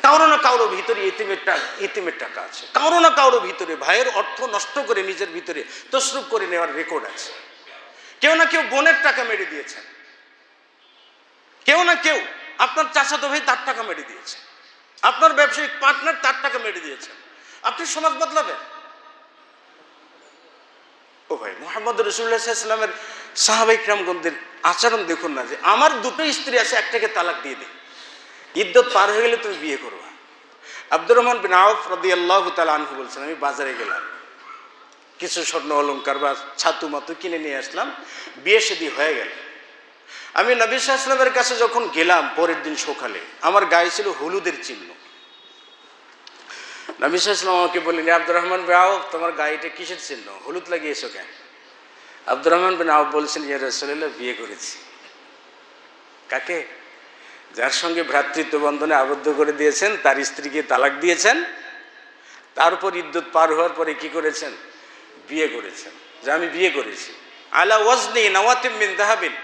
কারো না কারো ভিতরে ইতিমের টাকা আছে, কারো না কারো ভিতরে ভাইয়ের অর্থ নষ্ট করে নিজের ভিতরে তসরুপ করে নেওয়ার রেকর্ড আছে। কেউ না কেউ বোনের টাকা মেরে দিয়েছেন, কেউ না কেউ আপনার চাচাতো ভাই তার টাকা মেরে দিয়েছে, আপনার ব্যবসায়িক পার্টনার তার টাকা মেরে দিয়েছেন। আপনি সমাজ বদলাবেন? ও ভাই, মুহাম্মদ রাসূলুল্লাহ সাল্লাল্লাহু আলাইহি ওয়াসাল্লামের সাহাবা ইকরামগণদের আচরণ দেখুন না, যে আমার দুটো স্ত্রী আছে, একটাকে তালাক দিয়ে দিই, ইদ্যত পার হয়ে গেলে তুমি বিয়ে করবা। আব্দুর রহমান বিন আউফ রাদিয়াল্লাহু তাআলা আনহু বলছেন, আমি বাজারে গেলাম, কিছু স্বর্ণ অলংকার বা ছাতু মাতু কিনে নিয়ে আসলাম, বিয়ে শাদী হয়ে গেল। আমি নবী সাল্লাল্লাহু আলাইহি ওয়াসাল্লামের কাছে যখন গেলাম পরের দিন সকালে, আমার গায়ে ছিল হলুদের চিহ্ন। নবী সাল্লাল্লাহু আলাইহি ওয়াসাল্লাম আমাকে বললেন, আব্দুর রহমান বিন আউফ, তোমার গায়েটা কিসের চিহ্ন, হলুদ লাগিয়েছো কেন? আব্দুর রহমান বিন আউফ বলছেন, ইয়া রাসূলুল্লাহ, বিয়ে করেছি। কাকে? যার সঙ্গে ভ্রাতৃত্ব বন্ধনে আবদ্ধ করে দিয়েছেন, তার স্ত্রীকে তালাক দিয়েছেন, তারপর ইদ্যত পার হওয়ার পরে কি করেছেন? বিয়ে করেছেন। যে আমি বিয়ে করেছি আলা ওয়াজনি নাওয়াতিম মিন যাহাবিন,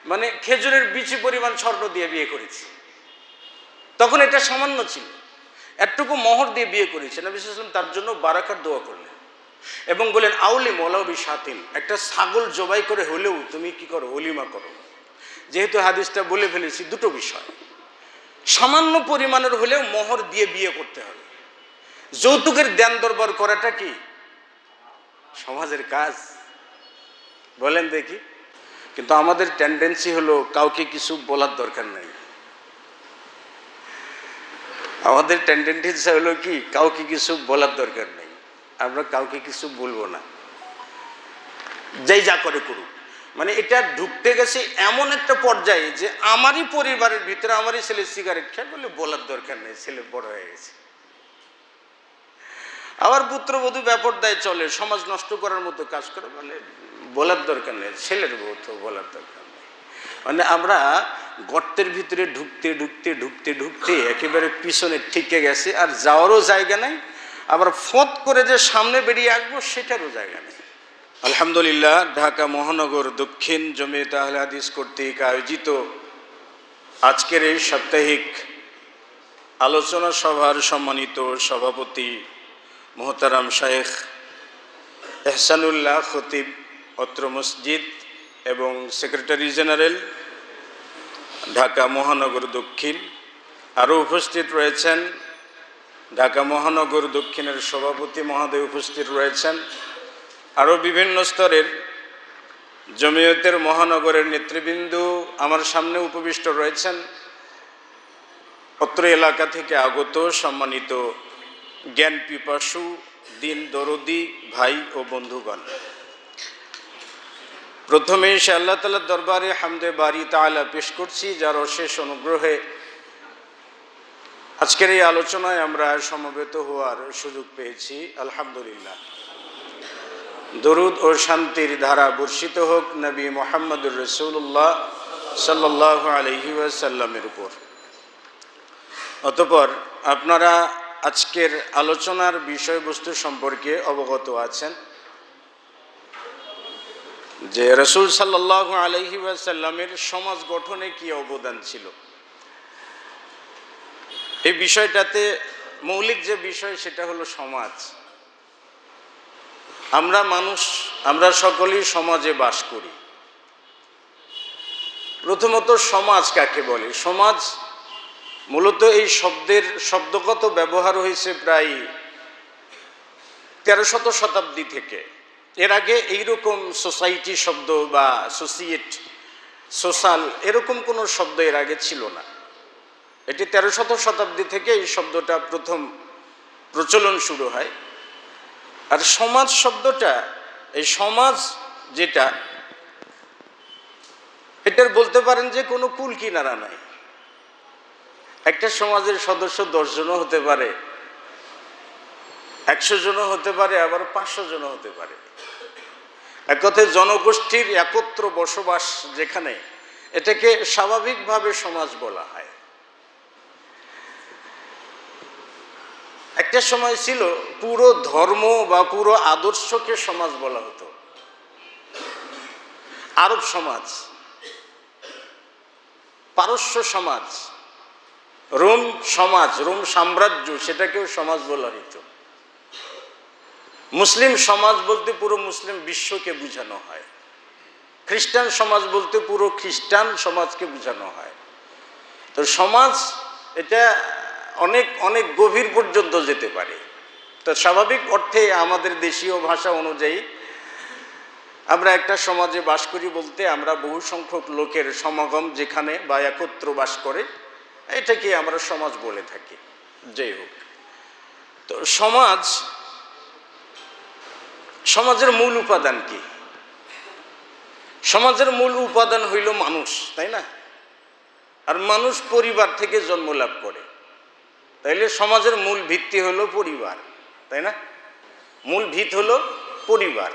মানে খেজুরের বিচি পরিমাণ স্বর্ণ দিয়ে বিয়ে করেছি। তখন এটা সামান্য ছিল, এতটুকু মোহর দিয়ে বিয়ে করেছেন। নবী সাল্লাল্লাহু আলাইহি ওয়াসাল্লাম তার জন্য বারাকার দোয়া করলেন এবং বলেন, আউলি মৌলাও বি শাতিন, একটা ছাগল জবাই করে হলেও তুমি কি করো, ওলিমা করো। যেহেতু হাদিসটা বলে ফেলেছি, দুটো বিষয়, সামান্য পরিমাণের হলেও মোহর দিয়ে বিয়ে করতে হবে। যৌতুকের দেন দরবার করাটা কি সমাজের কাজ? বলেন দেখি। কিন্তু আমাদের টেন্ডেন্সি হলো কাউকে কিছু বলার দরকার নেই। আমাদের টেন্ডেন্সি হলো কি, কাউকে কিছু বলার দরকার নেই, আমরা কাউকে কিছু বলবো না, যেই যা করে করুক। মানে এটা ঢুকতে গেছে এমন একটা পর্যায়ে যে আমারই পরিবারের ভিতরে আমারই ছেলে সিগারেট খেয়ে, বলে বলার দরকার নেই, ছেলে বড় হয়ে গেছে। আবার পুত্রবধূ ব্যাপারদায় চলে, সমাজ নষ্ট করার মতো কাজ করে, বলে বলার দরকার নেই, ছেলের বউ তো বলার দরকার নেই। মানে আমরা গর্তের ভিতরে ঢুকতে ঢুকতে ঢুকতে ঢুকতে একেবারে পিছনে ঠেকে গেছে, আর যাওয়ারও জায়গা নেই, আবার ফত করে যে সামনে বেরিয়ে আসবো সেটারও জায়গা নেই। আলহামদুলিল্লাহ, ঢাকা মহানগর দক্ষিণ জমিয়ত আহলে হাদিস কর্তৃক আয়োজিত আজকের এই সাপ্তাহিক আলোচনা সভার সম্মানিত সভাপতি মোহতারাম শায়েখ এহসানুল্লাহ খতিব অত্র মসজিদ এবং সেক্রেটারি জেনারেল ঢাকা মহানগর দক্ষিণ, আরও উপস্থিত রয়েছেন ঢাকা মহানগর দক্ষিণের সভাপতি মহোদয় উপস্থিত রয়েছেন, আরও বিভিন্ন স্তরের জমিয়তের মহানগরের নেতৃবৃন্দ আমার সামনে উপবিষ্ট রয়েছেন, অত্র এলাকা থেকে আগত সম্মানিত জ্ঞান পিপাসু দিন দরদি ভাই ও বন্ধুগণ। প্রথমে সে আল্লাহ তাআলার দরবারে হামদে বারি তাআলা পেশ করছি, যার অশেষ অনুগ্রহে আজকের এই আলোচনায় আমরা সমবেত হওয়ার সুযোগ পেয়েছি। আলহামদুলিল্লাহ। দরুদ ও শান্তির ধারা বর্ষিত হোক নবী মুহাম্মদুর রাসূলুল্লাহ সাল্লাল্লাহু আলাইহি ওয়াসাল্লামের উপর। অতঃপর আপনারা আজকের আলোচনার বিষয়বস্তু সম্পর্কে অবগত আছেন যে রাসূল সাল্লাল্লাহু আলাইহি ওয়াসাল্লামের সমাজ গঠনে কি অবদান ছিল। এই বিষয়টাতে মৌলিক যে বিষয় সেটা হলো সমাজ। আমরা মানুষ, আমরা সকলেই সমাজে বাস করি। প্রথমত সমাজ কাকে বলে? সমাজ মূলত এই শব্দের শব্দগত ব্যবহার হয়েছে প্রায় 13শত শতাব্দী থেকে। এর আগে এইরকম সোসাইটি শব্দ বা সোসিয়েট, সোশ্যাল এরকম কোনো শব্দ এর আগে ছিল না। এটি 13শত শতাব্দী থেকে এই শব্দটা প্রথম প্রচলন শুরু হয়। আর সমাজ শব্দটা, এই সমাজ যেটা, এটার বলতে পারেন যে কোনো কুল কিনারা নাই। একটা সমাজের সদস্য 10 জনও হতে পারে, 100 জনও হতে পারে, আবার 500 জনও হতে পারে। এক কথায় জনগোষ্ঠীর একত্র বসবাস যেখানে, এটাকে স্বাভাবিকভাবে সমাজ বলা হয়। একটা সময় ছিল পুরো ধর্ম বা পুরো আদর্শকে সমাজ বলা হতো। আরব সমাজ, পারস্য সমাজ, রোম সমাজ, রোম সাম্রাজ্য, সেটাকেও সমাজ বলা হইতো। মুসলিম সমাজ বলতে পুরো মুসলিম বিশ্বকে বোঝানো হয়। খ্রিস্টান সমাজ বলতে পুরো খ্রিস্টান সমাজকে বোঝানো হয়। তো সমাজ এটা অনেক অনেক গভীর পর্যন্ত যেতে পারে। তো স্বাভাবিক অর্থে আমাদের দেশীয় ভাষা অনুযায়ী আমরা একটা সমাজে বাস করি বলতে আমরা বহু সংখ্যক লোকের সমাগম যেখানে বা একত্র বাস করে, এটাকে আমরা সমাজ বলে থাকি। যাই হোক, তো সমাজের মূল উপাদান কি? সমাজের মূল উপাদান হইল মানুষ, তাই না? আর মানুষ পরিবার থেকে জন্ম লাভ করে, তাইলে সমাজের মূল ভিত্তি হলো পরিবার, তাই না? মূল ভিত হলো পরিবার।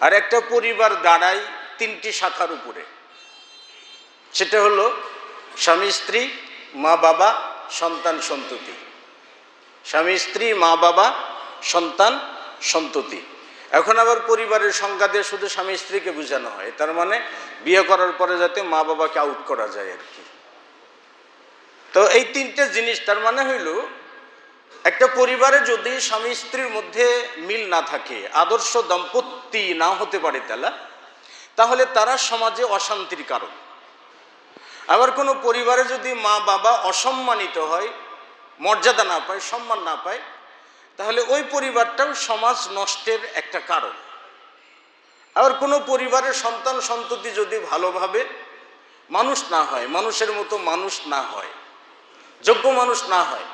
আর একটা পরিবার দাঁড়ায় তিনটি শাখার উপরে, সেটা হলো স্বামী স্ত্রী, মা বাবা, সন্তান সন্ততি। স্বামী স্ত্রী, মা বাবা, সন্তান সন্ততি। এখন আবার পরিবারের সংজ্ঞা দিয়ে শুধু স্বামী স্ত্রীকে বোঝানো হয়, তার মানে বিয়ে করার পরে যাতে মা বাবাকে আউট করা যায় আর কি। তো এই তিনটে জিনিস, তার মানে হইল একটা পরিবারে যদি স্বামী স্ত্রীর মধ্যে মিল না থাকে, আদর্শ দম্পতি না হতে পারে তাহলে তারা সমাজে অশান্তির কারণ। আবার কোনো পরিবারে যদি মা বাবা অসম্মানিত হয়, মর্যাদা না পায়, সম্মান না পায়, তাহলে ওই পরিবারটাও সমাজ নষ্টের একটা কারণ। আবার কোনো পরিবারের সন্তান সন্ততি যদি ভালোভাবে মানুষ না হয়, মানুষের মতো মানুষ না হয়, যোগ্য মানুষ না হয়,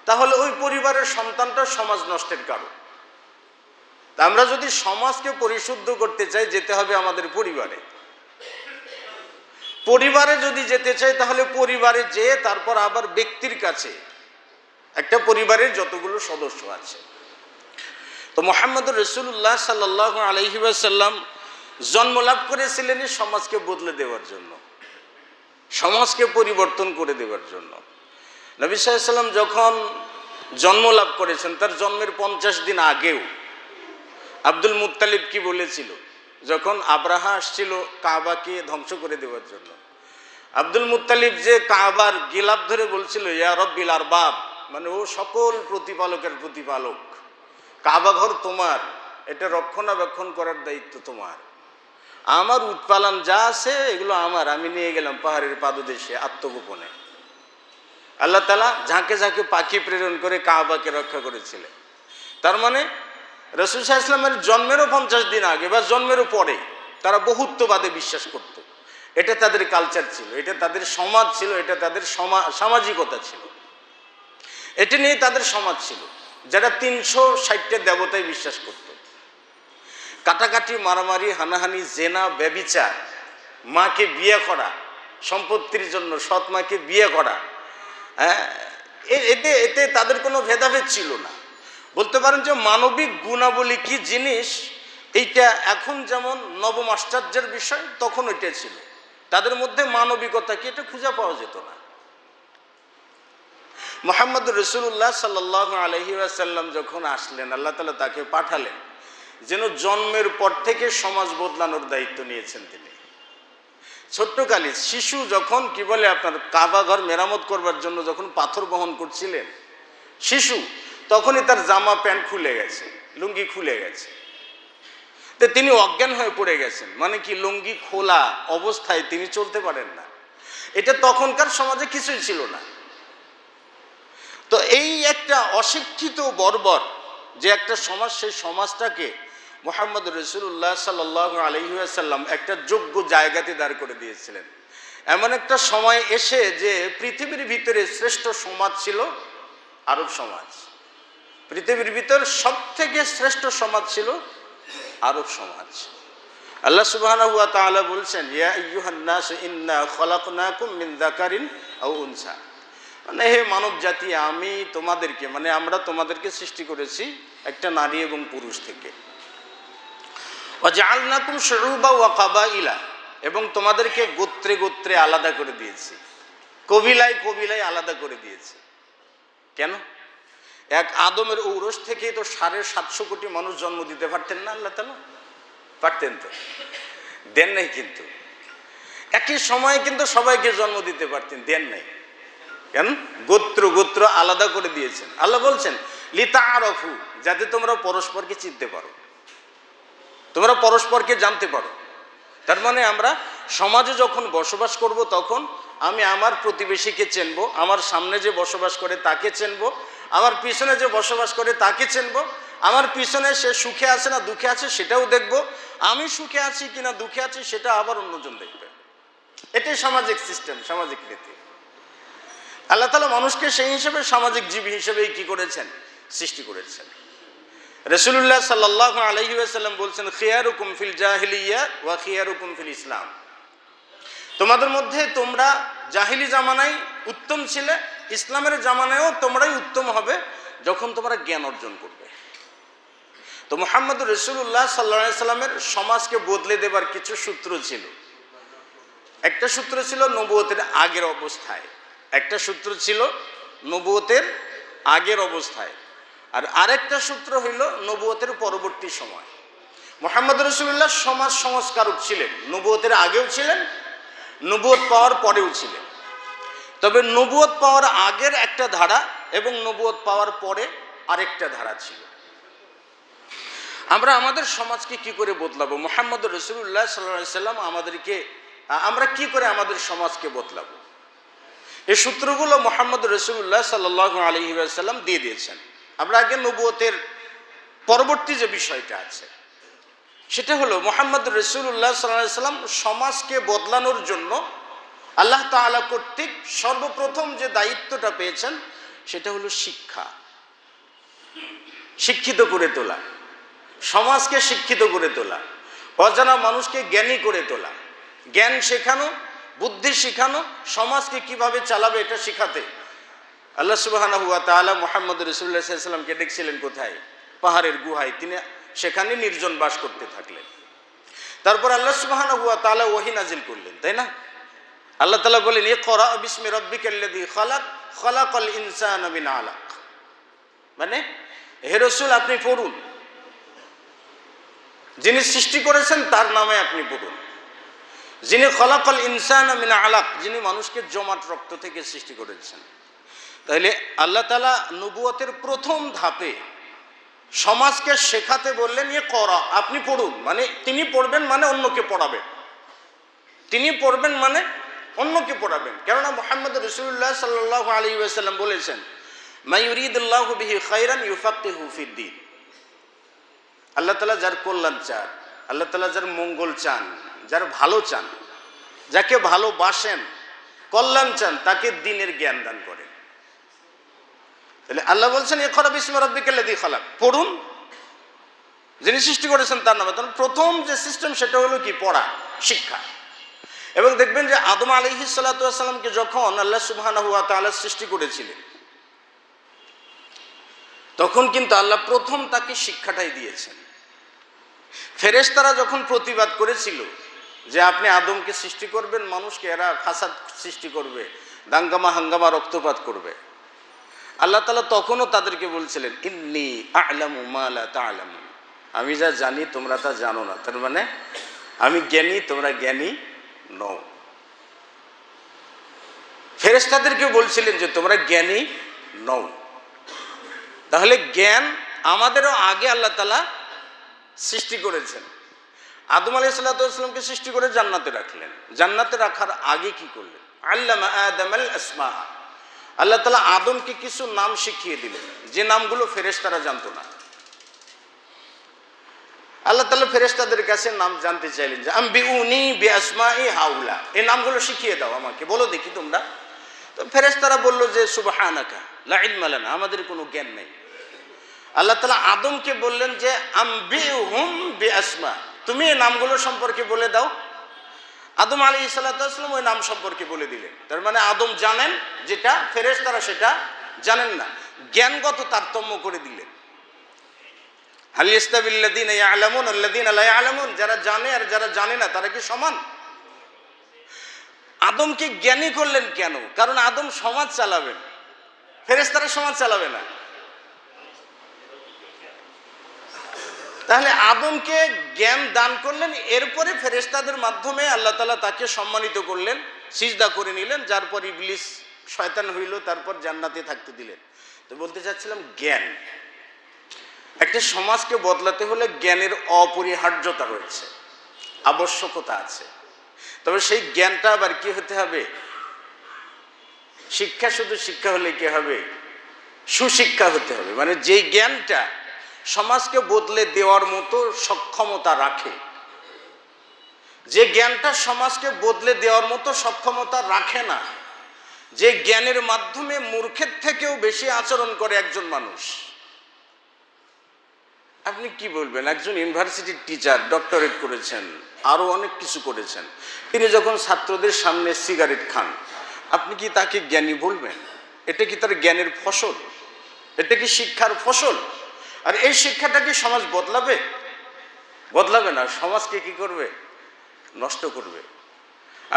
তাহলে ওই পরিবারের সন্তানটা সমাজ নষ্টের কারণ। তা আমরা যদি সমাজকে পরিশুদ্ধ করতে চাই, যেতে হবে আমাদের পরিবারে। পরিবারে যদি যেতে চাই তাহলে পরিবারে যেয়ে তারপর আবার ব্যক্তির কাছে, একটা পরিবারের যতগুলো সদস্য আছে। তো মুহাম্মদুর রাসূলুল্লাহ সাল্লাল্লাহু আলাইহি ওয়াসাল্লাম জন্ম লাভ করেছিলেন সমাজকে বদলে দেওয়ার জন্য, সমাজকে পরিবর্তন করে দেওয়ার জন্য। নবী সাল্লাল্লাহু আলাইহি ওয়াসাল্লাম যখন জন্ম লাভ করেছেন, তার জন্মের 50 দিন আগেও আব্দুল মুত্তালিব কি বলেছিল, যখন আব্রাহা আসছিল কাবাকে ধ্বংস করে দেওয়ার জন্য, আব্দুল মুত্তালিব যে কাবার গিলাফ ধরে বলছিল, ইয়া রব্বিল আরবাব, মানে ও সকল প্রতিপালকের প্রতিপালক, কাবা ঘর তোমার, এটা রক্ষণাবেক্ষণ করার দায়িত্ব তোমার, আমার উৎপালন যা আছে এগুলো আমার, আমি নিয়ে গেলাম পাহাড়ের পাদদেশে আত্মগোপনে। আল্লাহ তাআলা ঝাঁকে ঝাঁকে পাখি প্রেরণ করে কাবাকে রক্ষা করেছিলেন। তার মানে রাসূল সাল্লাল্লাহু আলাইহি ওয়াসাল্লামের জন্মেরও 50 দিন আগে বা জন্মেরও পরে তারা বহুত্ববাদে বিশ্বাস করত। এটা তাদের কালচার ছিল, এটা তাদের সমাজ ছিল, এটা তাদের সামাজিকতা ছিল, এটা নিয়ে তাদের সমাজ ছিল, যারা 360টা দেবতায় বিশ্বাস করত। কাটাকাটি, মারামারি, হানাহানি, জেনা, ব্যভিচার, মাকে বিয়ে করা, সম্পত্তির জন্য সৎ মাকে বিয়ে করা, এতে তাদের কোনো ভেদাভেদ ছিল না। বলতে পারেন যে মানবিক গুণাবলী কি জিনিস, এইটা এখন যেমন নবম আশ্চর্যের বিষয়, তখন ওইটা ছিল। তাদের মধ্যে মানবিকতা কি, এটা খুঁজে পাওয়া যেত না। মুহাম্মদুর রাসূলুল্লাহ সাল্লাল্লাহু আলাইহি ওয়াসাল্লাম যখন আসলেন, আল্লাহ তাআলা তাকে পাঠালেন যেন জন্মের পর থেকে সমাজ বদলানোর দায়িত্ব নিয়েছেন তিনি। ছোট্টকালে শিশু যখন কি বলে আপনার কাবা ঘর মেরামত করবার জন্য যখন পাথর বহন করছিলেন শিশু, তখনই তার জামা প্যান্ট খুলে গেছে, লুঙ্গি খুলে গেছে, তো তিনি অজ্ঞান হয়ে পড়ে গেছেন। মানে কি, লুঙ্গি খোলা অবস্থায় তিনি চলতে পারেন না। এটা তখনকার সমাজে কিছুই ছিল না। তো এই একটা অশিক্ষিত বর্বর যে একটা সমাজ, সেই সমাজটাকে মুহাম্মদ রাসূলুল্লাহ সাল্লাল্লাহু আলাইহি ওয়াসাল্লাম একটা যোগ্য জায়গাতে দাঁড় করে দিয়েছিলেন। এমন একটা সময় এসে যে পৃথিবীর ভিতরে শ্রেষ্ঠ সমাজ ছিল আরব সমাজ, পৃথিবীর ভিতর সবথেকে শ্রেষ্ঠ সমাজ ছিল আরব সমাজ। আল্লাহ সুবহানাহু ওয়া তাআলা বলছেন, ইয়া আইয়ুহান নাস ইন্না খলাকনাকুম মিন যাকারিন আও উনসা, মানে হে মানব জাতি, আমি তোমাদেরকে, মানে আমরা তোমাদেরকে সৃষ্টি করেছি একটা নারী এবং পুরুষ থেকে। ওয়া জাআলনাকুম শুউবা ওয়া কাবাইলা, এবং তোমাদেরকে গোত্রে গোত্রে আলাদা করে দিয়েছি, কবিলায় কবিলায় আলাদা করে দিয়েছি। কেন? এক আদমের ঔরস থেকে তো 750 কোটি মানুষ জন্ম দিতে পারতেন না আল্লাহ তাআলা? পারতেন তো, দেন নাই। কিন্তু একই সময়ে কিন্তু সবাইকে জন্ম দিতে পারতেন, দেন নাই। কেন? গোত্র গোত্র আলাদা করে দিয়েছেন। আল্লাহ বলছেন লিতাআরাফু, যাতে তোমরা পরস্পরকে চিনতে পারো, তোমরা পরস্পরকে জানতে পারো। তার মানে আমরা সমাজে যখন বসবাস করব তখন আমি আমার প্রতিবেশীকে চিনব, আমার সামনে যে বসবাস করে তাকে চিনব, আমার পিছনে যে বসবাস করে তাকে চিনব, আমার পিছনে সে সুখে আছে না দুঃখে আছে সেটাও দেখব, আমি সুখে আছি কিনা দুঃখে আছি সেটা আবার অন্যজন দেখবে। এটাই সামাজিক সিস্টেম, সামাজিক নীতি। আল্লাহ তাআলা মানুষকে সেই হিসেবে সামাজিক জীব হিসেবেই কি করেছেন? সৃষ্টি করেছেন। রাসূলুল্লাহ সাল্লাল্লাহু আলাইহি ওয়াসাল্লাম বলছেন খিয়ারুকুম ফিল জাহিলিয়া ওয়া খিয়ারুকুম ফিল ইসলাম, তোমাদের মধ্যে তোমরা জাহিলি জামানায় উত্তম ছিলে, ইসলামের জামানায়ও তোমরাই উত্তম হবে যখন তোমরা জ্ঞান অর্জন করবে। তো মুহাম্মদুর রাসূলুল্লাহ সাল্লাল্লাহু আলাইহি সাল্লামের সমাজকে বদলে দেবার কিছু সূত্র ছিল। একটা সূত্র ছিল নবুয়তের আগের অবস্থায়, একটা সূত্র ছিল নবুয়তের আগের অবস্থায়, আর আরেকটা সূত্র হইল নবুয়তের পরবর্তী সময়। মুহাম্মদ রাসূলুল্লাহ সমাজ সংস্কারক ছিলেন, নবুয়তের আগেও ছিলেন, নবুয়ত পাওয়ার পরেও ছিলেন। তবে নবুয়ত পাওয়ার আগের একটা ধারা এবং নবুয়ত পাওয়ার পরে আরেকটা ধারা ছিল। আমরা আমাদের সমাজকে কি করে বদলাবো? মুহাম্মদ রাসূলুল্লাহ সাল্লাল্লাহু আলাইহি সাল্লাম আমাদেরকে, আমরা কি করে আমাদের সমাজকে বদলাবো? এই সূত্রগুলো মুহাম্মদ রাসূলুল্লাহ সাল্লাল্লাহু আলাইহি ওয়াসাল্লাম দিয়ে দিয়েছেন। আমরা আগে নবুয়তের পরবর্তী যে বিষয়টা আছে সেটা হলো মুহাম্মদ রাসূলুল্লাহ সাল্লাল্লাহু আলাইহি সাল্লাম সমাজকে বদলানোর জন্য আল্লাহ তাআলা কর্তৃক সর্বপ্রথম যে দায়িত্বটা পেয়েছেন সেটা হলো শিক্ষা, শিক্ষিত করে তোলা, সমাজকে শিক্ষিত করে তোলা, অজানা মানুষকে জ্ঞানী করে তোলা, জ্ঞান শেখানো, বুদ্ধি শেখানো, সমাজকে কিভাবে চালাবে এটা শেখাতে আল্লাহ সুবহানাহু ওয়া তাআলা মুহাম্মদ রাসূলুল্লাহ সাল্লাল্লাহু আলাইহি ওয়াসাল্লামকে ডেকেছিলেন কোথায়? পাহাড়ের গুহায়। তিনি সেখানে নির্জন বাস করতে থাকলেন। তারপর আল্লাহ সুবহানাহু ওয়া তাআলা ওহী নাজিল করলেন, তাই না? আল্লাহ তাআলা বলেন ইকরা বিসমি রাব্বিকাল্লাযী খালাক খালাকাল ইনসানা মিন আলাক, মানে হে রাসূল আপনি পড়ুন, যিনি সৃষ্টি করেছেন তার নামে আপনি পড়ুন। যিনি খালাকাল ইনসানা মিন আলাক, যিনি মানুষকে জমাট রক্ত থেকে সৃষ্টি করেছেন। তাহলে আল্লাহ তাআলা নবুয়তের প্রথম ধাপে সমাজকে শেখাতে বললেন ইকরা, আপনি পড়ুন, মানে তিনি পড়বেন মানে অন্যকে পড়াবেন, তিনি পড়বেন মানে অন্যকে পড়াবেন। কেননা মুহাম্মদ রাসূলুল্লাহ সাল্লাল্লাহু আলাইহি ওয়াসাল্লাম বলেছেন মা ইউরিদুল্লাহু বিহি খায়রান ইউফাক্কিহু ফিদ্দীন, আল্লাহ তাআলা যার কল্যাণ চান, আল্লাহ তাআলা যার মঙ্গল চান, যার ভালো চান, যাকে ভালোবাসেন, কল্যাণ চান, তাকে দ্বীনের জ্ঞান দান করেন। তাহলে আল্লাহ বলছেন ইকরা বিসমি রাব্বিকাল্লাযী খালাক, পড়ুন, যিনি সৃষ্টি করেছেন তার নামে। তাহলে প্রথম যে সিস্টেম সেটা হলো কি? পড়া, শিক্ষা। এবং দেখবেন যে আদম আলাইহিস সালাতু ওয়াস সালামকে যখন আল্লাহ সুবহানাহু ওয়া তাআলা সৃষ্টি করেছিলেন তখন কিন্তু আল্লাহ প্রথম তাকে শিক্ষাটাই দিয়েছেন। ফেরেশতারা যখন প্রতিবাদ করেছিল যে আপনি আদমকে সৃষ্টি করবেন, মানুষকে এরা ফাসাদ সৃষ্টি করবে, দাঙ্গামা হাঙ্গামা রক্তপাত করবে, আল্লাহ তাআলা তখনও তাদেরকে বলছিলেন ইন্নী আ'লামু মা লা তা'লামুন, আমি যা জানি তোমরা তা জানো না। তার মানে আমি জ্ঞানী, তোমরা জ্ঞানী নও। ফেরেশতাদেরকে বলছিলেন যে তোমরা জ্ঞানী নও। তাহলে জ্ঞান আমাদেরও আগে আল্লাহ তাআলা সৃষ্টি করেছেন। আদম আলাইহিস সালাতু ওয়াস সালামকে সৃষ্টি করে জান্নাতে রাখলেন। জান্নাতে রাখার আগে কি করলেন? আল্লামা আদামাল আসমা, আল্লাহ তাআলা আদমকে কিছু নাম শিখিয়ে দিলেন যে নামগুলো ফেরেশতারা জানতো না। আল্লাহ তাআলা ফেরেশতাদের কাছে নাম জানতে চাইলেন যে আম্বিউনি বিআসমাই হাউলা, এই নামগুলো শিখিয়ে দাও আমাকে, বলো দেখি তোমরা। তো ফেরেশতারা বলল যে সুবহানাকা লা ইলমা লানা, আমাদের কোনো জ্ঞান নেই। আল্লাহ তাআলা আদমকে বললেন যে আম্বিউহুম বিআসমা, তুমি এই নামগুলো সম্পর্কে বলে দাও। আদম আলাইহিস সালাতু ওয়াস সালাম ওই নাম সম্পর্কে বলে দিলেন। তার মানে আদম জানেন যেটা ফেরেশতারা সেটা জানেন না, জ্ঞানগত তারতম্য করে দিলেন। হাল ইস্তাবিল্লাযীনা ইয়ালামুন আল্লাযীনা লা ইয়ালামুন, যারা জানে আর যারা জানে না তারা কি সমান? আদমকে জ্ঞানী করলেন কেন? কারণ আদম সমাজ চালাবেন, ফেরেশতারা সমাজ চালাবে না। তাহলে আদমকে জ্ঞান দান করলেন, এরপরে ফেরেশতাদের মাধ্যমে আল্লাহ তাআলা তাকে সম্মানিত করলেন, সিজদা করে নিলেন, যার পর ইবলিস শয়তান হইল, তারপর জান্নাতে থাকতে দিলেন। তো বলতে চাচ্ছিলাম জ্ঞান, একটা সমাজকে বদলাতে হলে জ্ঞানের অপরিহার্যতা রয়েছে, আবশ্যকতা আছে। তবে সেই জ্ঞানটা আবার কি হতে হবে? শিক্ষা শুধু শিক্ষা হলে কি হবে? সুশিক্ষা হতে হবে, মানে যেই জ্ঞানটা সমাজকে বদলে দেওয়ার মতো সক্ষমতা রাখে। যে জ্ঞানটা সমাজকে বদলে দেওয়ার মতো সক্ষমতা রাখে না, যে জ্ঞানের মাধ্যমে মূর্খের থেকেও বেশি আচরণ করে একজন মানুষ। আপনি কি বলবেন, একজন ইউনিভার্সিটির টিচার, ডক্টরেট করেছেন, আরো অনেক কিছু করেছেন, তিনি যখন ছাত্রদের সামনে সিগারেট খান, আপনি কি তাকে জ্ঞানী বলবেন? এটা কি তার জ্ঞানের ফসল? এটা কি শিক্ষার ফসল? আর এই শিক্ষাটা কি সমাজ বদলাবে? বদলাবে না, সমাজকে কি করবে? নষ্ট করবে।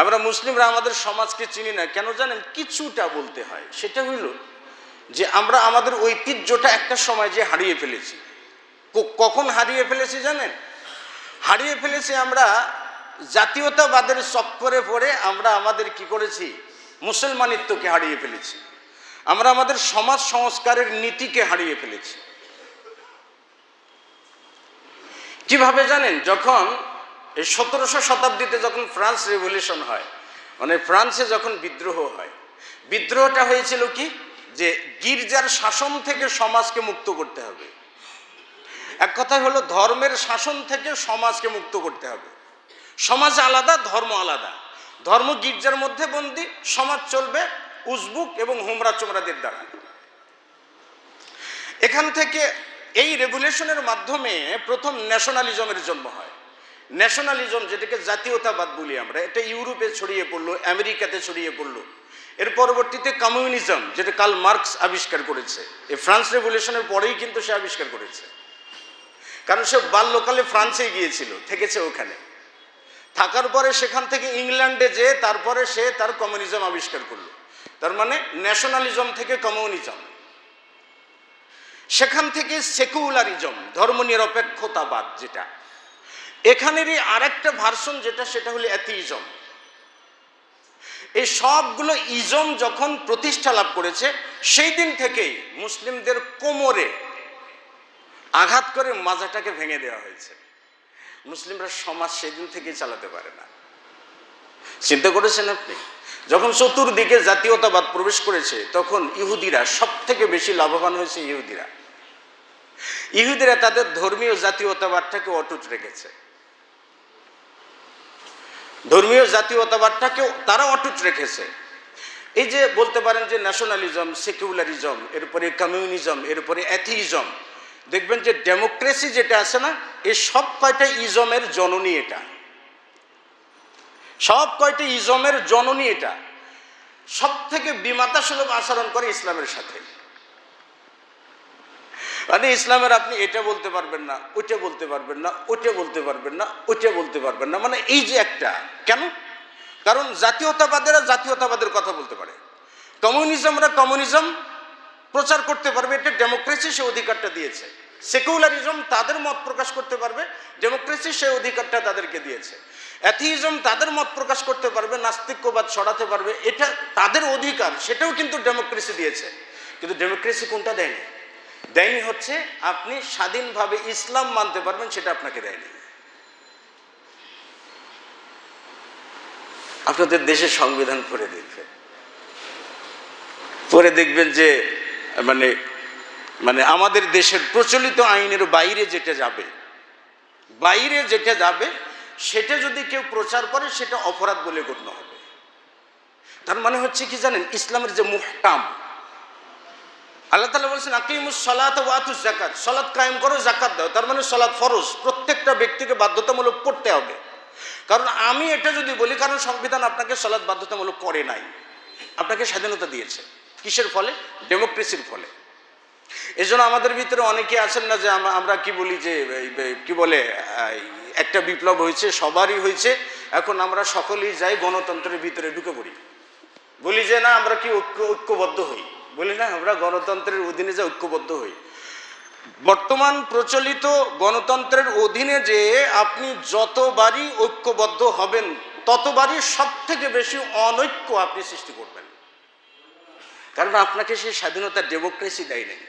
আমরা মুসলিমরা আমাদের সমাজকে চিনি না কেন জানেন? কিছুটা বলতে হয়, সেটা হইল যে আমরা আমাদের ঐতিহ্যটা একটা সময় যে হারিয়ে ফেলেছি। কখন হারিয়ে ফেলেছি জানেন? হারিয়ে ফেলেছি আমরা জাতীয়তাবাদের চক্করে পড়ে। আমরা আমাদের কি করেছি? মুসলমানিত্বকে হারিয়ে ফেলেছি। আমরা আমাদের সমাজ সংস্কারের নীতিকে হারিয়ে ফেলেছি। কিভাবে জানেন? যখন এই 1700 শতাব্দীতে যখন ফ্রান্স রেভলিউশন হয়, মানে ফ্রান্সে যখন বিদ্রোহ হয়, বিদ্রোহটা হয়েছিল কি? যে গির্জার শাসন থেকে সমাজকে মুক্ত করতে হবে। এক কথা হলো ধর্মের শাসন থেকে সমাজকে মুক্ত করতে হবে। সমাজ আলাদা, ধর্ম আলাদা। ধর্ম গির্জার মধ্যে বন্দী, সমাজ চলবে উজবুক এবং হুমরা চোমরাদের দ্বারা। এখান থেকে এই রেভলিউশনের মাধ্যমে প্রথম ন্যাশনালিজমের জন্ম হয়। ন্যাশনালিজম, যেটাকে জাতীয়তাবাদ বলি আমরা, এটা ইউরোপে ছড়িয়ে পড়লো, আমেরিকাতে ছড়িয়ে পড়লো। এর পরবর্তীতে কমিউনিজম, যেটা কার্ল মার্কস আবিষ্কার করেছে, এই ফ্রান্স রেভলিউশনের পরেই কিন্তু সে আবিষ্কার করেছে। কারণ সে বাল্যকালে ফ্রান্সে গিয়েছিল, থেকেছে ওখানে। থাকার পরে সেখান থেকে ইংল্যান্ডে যেয়ে তারপরে সে তার কমিউনিজম আবিষ্কার করলো। তার মানে ন্যাশনালিজম থেকে কমিউনিজম, সেখান থেকে সেকুলারিজম, ধর্মনিরপেক্ষতাবাদ, যেটা এখানেরই আরেকটা ভার্সন, যেটা সেটা হলো অ্যাথিইজম। এই সবগুলো ইজম যখন প্রতিষ্ঠা লাভ করেছে, সেই দিন থেকেই মুসলিমদের কোমরে আঘাত করে মাজাটাকে ভেঙে দেওয়া হয়েছে। মুসলিমরা সমাজ সেদিন থেকেই চালাতে পারে না। চিন্তা করেছেন আপনি? যখন চতুর্দিকে জাতীয়তাবাদ প্রবেশ করেছে, তখন ইহুদিরা সব থেকে বেশি লাভবান হয়েছে। ইহুদিরা তাদের ধর্মীয় জাতীয়তাবাদটাকে অটুট রেখেছে। ধর্মীয় জাতীয়তাবাদটাকেও তারা অটুট রেখেছে। এই যে বলতে পারেন যে ন্যাশনালিজম, সেকুলারিজম, এরপরে কমিউনিজম, এরপরে অ্যাথিইজম, দেখবেন যে ডেমোক্রেসি যেটা আছে না, এই সব কয়টা ইজমের জননী। এটা সব কয়টা ইজমের জননী। এটা সব থেকে বিমাতা সুলভ আচরণ করে ইসলামের সাথে। মানে ইসলামের আপনি এটা বলতে পারবেন না, ওইটা বলতে পারবেন না, ওইটা বলতে পারবেন না, ওইটা বলতে পারবেন না। মানে এই যে একটা, কেন? কারণ জাতীয়তাবাদেরা জাতীয়তাবাদের কথা বলতে পারে, কমিউনিজমরা কমিউনিজম প্রচার করতে পারবে, এটা ডেমোক্রেসি সে অধিকারটা দিয়েছে। সেকুলারিজম তাদের মত প্রকাশ করতে পারবে, ডেমোক্রেসি সে অধিকারটা তাদেরকে দিয়েছে। অ্যাথিইজম তাদের মত প্রকাশ করতে পারবে, নাস্তিক্যবাদ ছড়াতে পারবে, এটা তাদের অধিকার, সেটাও কিন্তু ডেমোক্রেসি দিয়েছে। কিন্তু ডেমোক্রেসি কোনটা দেয়নি? দেয়নি হচ্ছে আপনি স্বাধীনভাবে ইসলাম মানতে পারবেন, সেটা আপনাকে দেয়নি। আপনাদের দেশের সংবিধান পড়ে দেখবেন যে মানে আমাদের দেশের প্রচলিত আইনের বাইরে যেটা যাবে সেটা যদি কেউ প্রচার করে, সেটা অপরাধ বলে গণ্য হবে। তার মানে হচ্ছে কি জানেন? ইসলামের যে মুহকাম, আল্লাহ তাআলা বলেছেন আকিমুস সালাতা ওয়া আতুজ যাকাত, সালাত কায়েম করো, যাকাত দাও। তার মানে সালাত ফরজ, প্রত্যেকটা ব্যক্তিকে বাধ্যতামূলক করতে হবে। কারণ আমি এটা যদি বলি, কারণ সংবিধান আপনাকে সালাত বাধ্যতামূলক করে নাই, আপনাকে স্বাধীনতা দিয়েছে। কিসের ফলে? ডেমোক্রেসির ফলে। এজন্য আমাদের ভিতরে অনেকে আছেন না যে আমরা কি বলি যে কি বলে একটা বিপ্লব হয়েছে, সবারই হয়েছে, এখন আমরা সকলেই যাই গণতন্ত্রের ভিতরে ঢুকে পড়ি, বলি যে না আমরা কি ঐক্যবদ্ধ হই, বলি না আমরা গণতন্ত্রের অধীনে যে ঐক্যবদ্ধ হই। বর্তমান প্রচলিত গণতন্ত্রের অধীনে যে আপনি যতবারই ঐক্যবদ্ধ হবেন, ততবারই সব থেকে বেশি অনৈক্য আপনি সৃষ্টি করবেন। কারণ আপনাকে সেই স্বাধীনতা ডেমোক্রেসি দেয় নাই,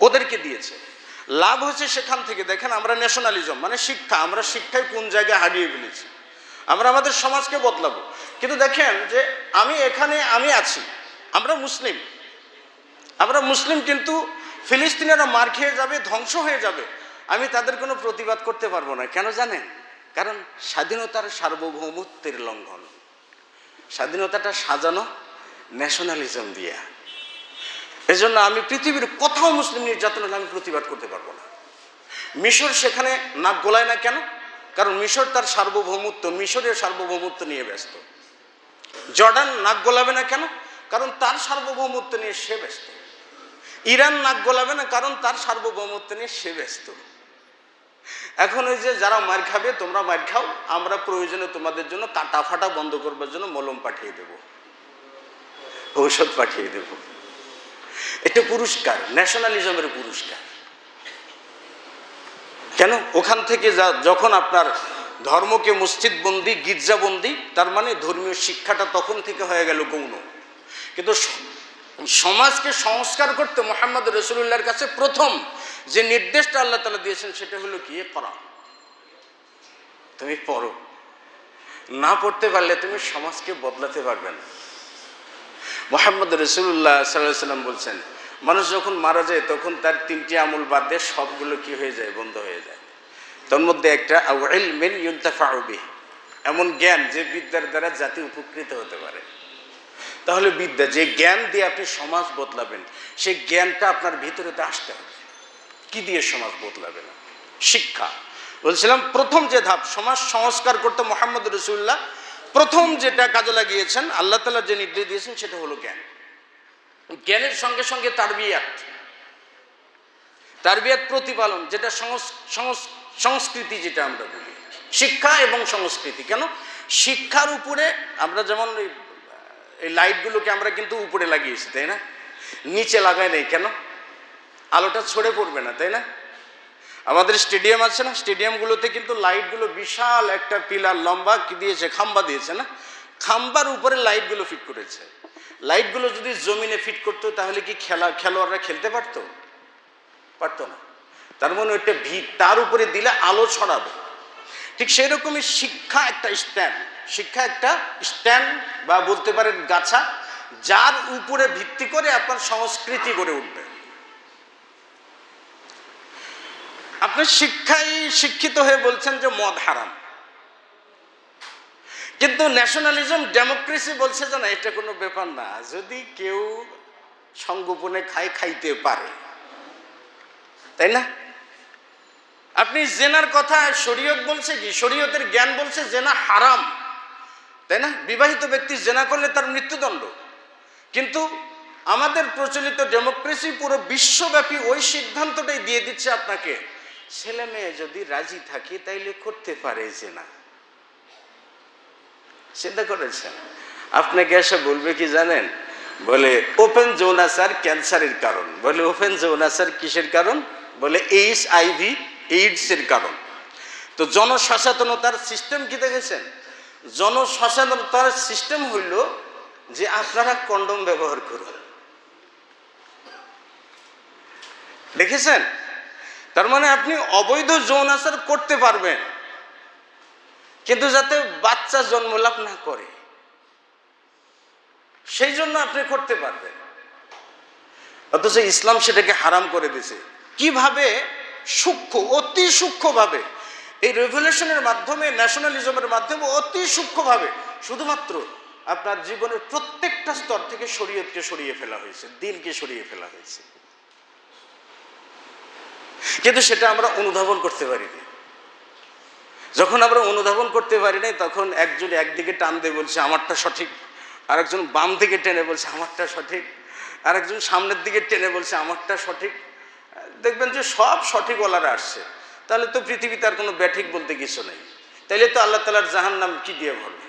ওদেরকে দিয়েছে। লাভ হচ্ছে সেখান থেকে। দেখেন আমরা ন্যাশনালিজম মানে শিক্ষা, আমরা শিক্ষায় কোন জায়গায় হারিয়ে ফেলেছি। আমরা আমাদের সমাজকে বদলাবো, কিন্তু দেখেন যে আমি আছি, আমরা মুসলিম, কিন্তু ফিলিস্তিনিরা মার খেয়ে যাবে, ধ্বংস হয়ে যাবে, আমি তাদের কোনো প্রতিবাদ করতে পারবো না। কেন জানেন? কারণ স্বাধীনতার সার্বভৌমত্বের লঙ্ঘন। স্বাধীনতাটা সাজানো ন্যাশনালিজম দিয়া। এজন্য আমি পৃথিবীর কোথাও মুসলিম নির্যাতন হলে আমি প্রতিবাদ করতে পারবো না। মিশর সেখানে নাক গলায় না কেন? কারণ মিশর তার সার্বভৌমত্ব, মিশরের সার্বভৌমত্ব নিয়ে ব্যস্ত। জর্ডান নাক গলাবে না কেন? কারণ তার সার্বভৌমত্ব নিয়ে সে ব্যস্ত। ইরান নাক গলাবে না, কারণ তার সার্বভৌমত্ব নিয়ে সে ব্যস্ত। এখন ওই যে যারা মার খাবে, তোমরা মার খাও, আমরা প্রয়োজনে তোমাদের জন্য কাটা ফাটা বন্ধ করবার জন্য মলম পাঠিয়ে দেব, ঔষধ পাঠিয়ে দেব। এটা পুরস্কার, ন্যাশনালিজমের পুরস্কার। কেন? ওখান থেকে যখন আপনার ধর্মকে মসজিদ বন্দি, গির্জা বন্দি, তার মানে ধর্মীয় শিক্ষাটা তখন থেকে হয়ে গেল গৌণ। কিন্তু সমাজকে সংস্কার করতে মুহাম্মদ রাসূলুল্লাহর কাছে প্রথম যে নির্দেশটা আল্লাহ তাআলা দিয়েছেন সেটা হলো কি? করা। তুমি পড়ো, না পড়তে পারলে তুমি সমাজকে বদলাতে পারবে না। মুহাম্মদ রাসূলুল্লাহ সাল্লাল্লাহু আলাইহি ওয়াসাল্লাম বলছেন, মানুষ যখন মারা যায় তখন তার 3টি আমল বাদ দিয়ে সবগুলো কি হয়ে যায়? বন্ধ হয়ে যায়। তার মধ্যে একটা আও ইলমিন ইউনতাফাউ বিহি, এমন জ্ঞান যে বিদ্যার দ্বারা জাতি উপকৃত হতে পারে। তাহলে বিদ্যা, যে জ্ঞান দিয়ে আপনি সমাজ বদলাবেন, সেই জ্ঞানটা আপনার ভিতরে আসতে হবে। কি দিয়ে সমাজ বদলাবে না? শিক্ষা। বলছিলাম প্রথম যে ধাপ সমাজ সংস্কার করতে মুহাম্মদ রাসূলুল্লাহ প্রথম যেটা কাজে লাগিয়েছেন, আল্লাহ তাআলা যে নির্দেশ দিয়েছেন সেটা হলো জ্ঞান। জ্ঞানের সঙ্গে সঙ্গে তারবিয়াত প্রতিপালন, যেটা সংস্কৃতি, যেটা আমরা বলি শিক্ষা এবং সংস্কৃতি। কেন? শিক্ষার উপরে আমরা যেমন এই লাইটগুলোকে আমরা কিন্তু উপরে লাগিয়েছি, তাই না? নিচে লাগাই নেই কেন? আলোটা ছড়ে পড়বে না, তাই না? আমাদের স্টেডিয়াম আছে না, স্টেডিয়ামগুলোতে কিন্তু লাইটগুলো বিশাল একটা পিলার লম্বা কি দিয়েছে, খাম্বা দিয়েছে না, খাম্বার উপরে লাইটগুলো ফিট করেছে। লাইটগুলো যদি জমিনে ফিট করতো তাহলে কি খেলোয়াড়রা খেলতে পারতো না। তার মানে ওইটা ভিত, তার উপরে দিলে আলো ছড়াবে। ঠিক সেই রকমই শিক্ষা একটা স্ট্যান্ড বা বলতে পারেন গাছা, যার উপরে ভিত্তি করে আপনার সংস্কৃতি গড়ে উঠবে। আপনি শিক্ষিত হয়ে বলছেন যে মদ হারাম, কিন্তু ন্যাশনালিজম ডেমোক্রেসি বলছে যে না, এটা কোনো ব্যাপার না, যদি কেউ সংগোপনে খাইতে পারে, তাই না? আপনি জেনার কথা, শরীয়ত বলছে কি? শরীয়তের জ্ঞান বলছে জেনা হারাম, তাই না? বিবাহিত ব্যক্তি জেনা করলে তার মৃত্যুদণ্ড। কিন্তু আমাদের প্রচলিত ডেমোক্রেসি পুরো বিশ্বব্যাপী ওই সিদ্ধান্তটাই দিয়ে দিচ্ছে আপনাকে, ছেলে মেয়ে যদি রাজি থাকে তাইলে করতে পারে জেনা। চিন্তা করেছেন? আপনাকে এসে বলবে কি জানেন? বলে ওপেন যৌনাচার ক্যান্সারের কারণ। বলে ওপেন যৌনাচার কিসের কারণ? বলে HIV এইডস এর কারণ। তো জনসচেতনতার সিস্টেম কি দেখেছেন? জনসচেতনতার সিস্টেম হইল যে আপনারা কন্ডম ব্যবহার করুন। দেখেছেন? তার মানে আপনি অবৈধ যৌনাচার করতে পারবেন, কিন্তু যাতে বাচ্চা জন্মলাভ না করে সেই জন্য আপনি করতে পারবেন। অথচ ইসলাম সেটাকে হারাম করে দিয়েছে। কিভাবে? অতি সূক্ষ্মভাবে, এই রেভলিউশনের মাধ্যমে, ন্যাশনালিজমের মাধ্যমে অতি সূক্ষ্মভাবে শুধুমাত্র আপনার জীবনের প্রত্যেকটা স্তর থেকে শরীয়তকে সরিয়ে ফেলা হয়েছে, দ্বীনকে সরিয়ে ফেলা হয়েছে। কিন্তু সেটা আমরা অনুধাবন করতে পারিনি। যখন আমরা অনুধাবন করতে পারি নাই, তখন একজন একদিকে টান দিয়ে বলছে আমারটা সঠিক, আরেকজন বাম দিকে টেনে বলছে আমারটা সঠিক, আরেকজন সামনের দিকে টেনে বলছে আমারটা সঠিক। দেখবেন যে সব সঠিক ওলারা আসছে। তাহলে তো পৃথিবীতে আর কোনো ব্যাঠিক বলতে কিছু নেই। তাইলে তো আল্লাহ তাআলার জাহান্নাম কি দিয়ে ভরবে?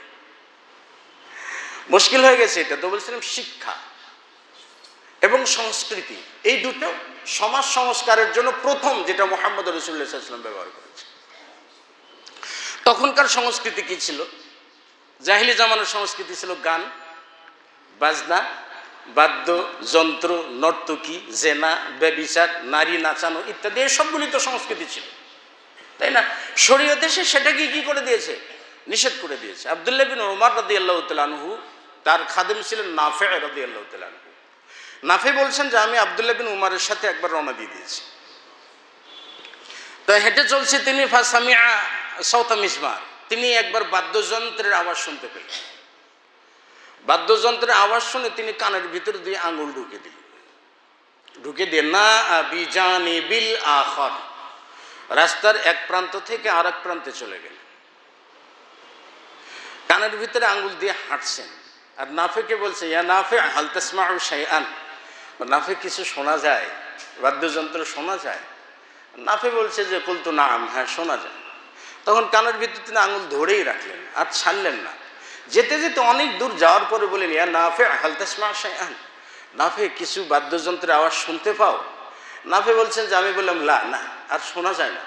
মুশকিল হয়ে গেছে। এটা তো বলছিলাম শিক্ষা এবং সংস্কৃতি, এই দুটো সমাজ সংস্কারের জন্য প্রথম যেটা মুহাম্মদ রাসূলুল্লাহ সাল্লাল্লাহু আলাইহি ওয়াসাল্লাম ব্যবহার করেছে। তখনকার সংস্কৃতি কি ছিল? জাহিলি জামানার সংস্কৃতি ছিল গান বাজনা, বাদ্যযন্ত্র, নর্তকী, জেনা, ব্যভিচার, নারী নাচানো ইত্যাদি সবগুলি তো সংস্কৃতি ছিল, তাই না? শরীয়ত এসে সেটাকে কি করে দিয়েছে? নিষেধ করে দিয়েছে। আব্দুল্লাহ বিন উমর রাদিয়াল্লাহু তাআলা আনহু, তার খাদেম ছিলেন নাফে রাদিয়াল্লাহু তাআলা আনহু। নাফে বলছেন যে আমি আব্দুল্লাহ বিন উমরের সাথে একবার রওনা দিয়ে দিয়েছি। তো হেঁটে চলছে তিনি, ফাসামিআ সাওতা মিজমার, তিনি একবার বাদ্যযন্ত্রের আওয়াজ শুনতে পেলেন। বাদ্যযন্ত্রের আওয়াজ শুনে তিনি কানের ভিতর দিয়ে আঙুল ঢুকে দিয়ে না বিজানিবিল আখর, রাস্তার এক প্রান্ত থেকে আর এক প্রান্তে চলে গেলেন। কানের ভিতরে আঙুল দিয়ে হাঁটছেন। আর নাফেকে বলছে, ইয়া নাফে হাল তাসমাউ শাইআন, নাফে কিছু শোনা যায়, বাদ্যযন্ত্র শোনা যায়? নাফে বলছে যে কুলতু নাম, হ্যাঁ শোনা যায়। তখন কানের ভিতরে তিনি আঙুল ধরেই রাখলেন আর ছাড়লেন না। যেতে যেতে অনেক দূর যাওয়ার পরে বলেন, ইয়া নাফে হাল তাসমাউ শাইআন, নাফে কিছু বাদ্যযন্ত্রের আওয়াজ শুনতে পাও? নাফে বলছেন যে আমি বললাম লা, না আর শোনা যায় না।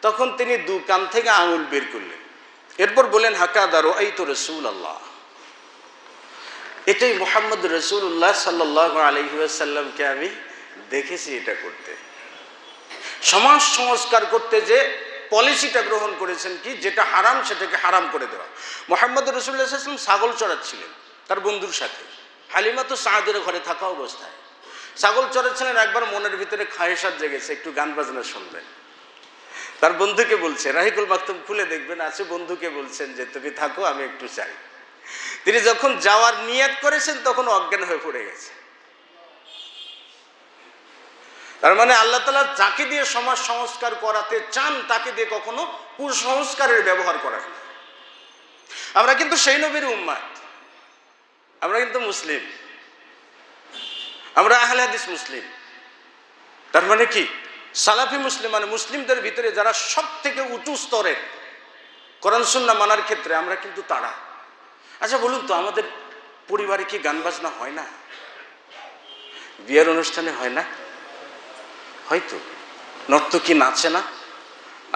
তখন তিনি দু কান থেকে আঙুল বের করলেন, এরপর বলেন হাকাদা রাআইতু রাসূলুল্লাহ, এটাই মুহাম্মদ রাসূলুল্লাহ সাল্লাল্লাহু আলাইহি ওয়াসাল্লামকে আমি দেখেছি এটা করতে। সমাজ সংস্কার করতে যে পলিসিটা গ্রহণ করেছেন, কি যেটা হারাম সেটাকে হারাম করে দেওয়া। মুহাম্মদ রাসূলুল্লাহ সাল্লাল্লাহু আলাইহি ওয়াসাল্লাম ছাগল চড়াচ্ছিলেন তার বন্ধুর সাথে, হালিমা তো সাদের ঘরে থাকা অবস্থায় ছাগল চড়াচ্ছিলেন। একবার মনের ভিতরে খায়েশাত জেগেছে, একটু গান বাজনা শুনবেন। তার বন্ধুকে বলছে, রাহিকুল মাকতুম খুলে দেখবেন আছে, বন্ধুকে বলছেন যে তুমি থাকো, আমি একটু চাই। তিনি যখন যাওয়ার নিয়ত করেছেন তখন অজ্ঞান হয়ে পড়ে গেছে। তার মানে আল্লাহ তাআলা যাকে দিয়ে সমাজ সংস্কার করাতে চান তাকে দিয়ে কখনো কুসংস্কারের ব্যবহার করেন না। আমরা কিন্তু সেই নবীর উম্মত, আমরা কিন্তু মুসলিম, আমরা আহলে হাদিস মুসলিম। তার মানে কি সালাফি মুসলিম, মানে মুসলিমদের ভিতরে যারা সব থেকে উঁচু স্তরের কোরআন সুন্নাহ মানার ক্ষেত্রে আমরা কিন্তু তারা। আচ্ছা বলুন তো, আমাদের পরিবারে কি গান বাজনা হয় না? বিয়ের অনুষ্ঠানে হয় না? হয়তো। নর্তকী নাচে না?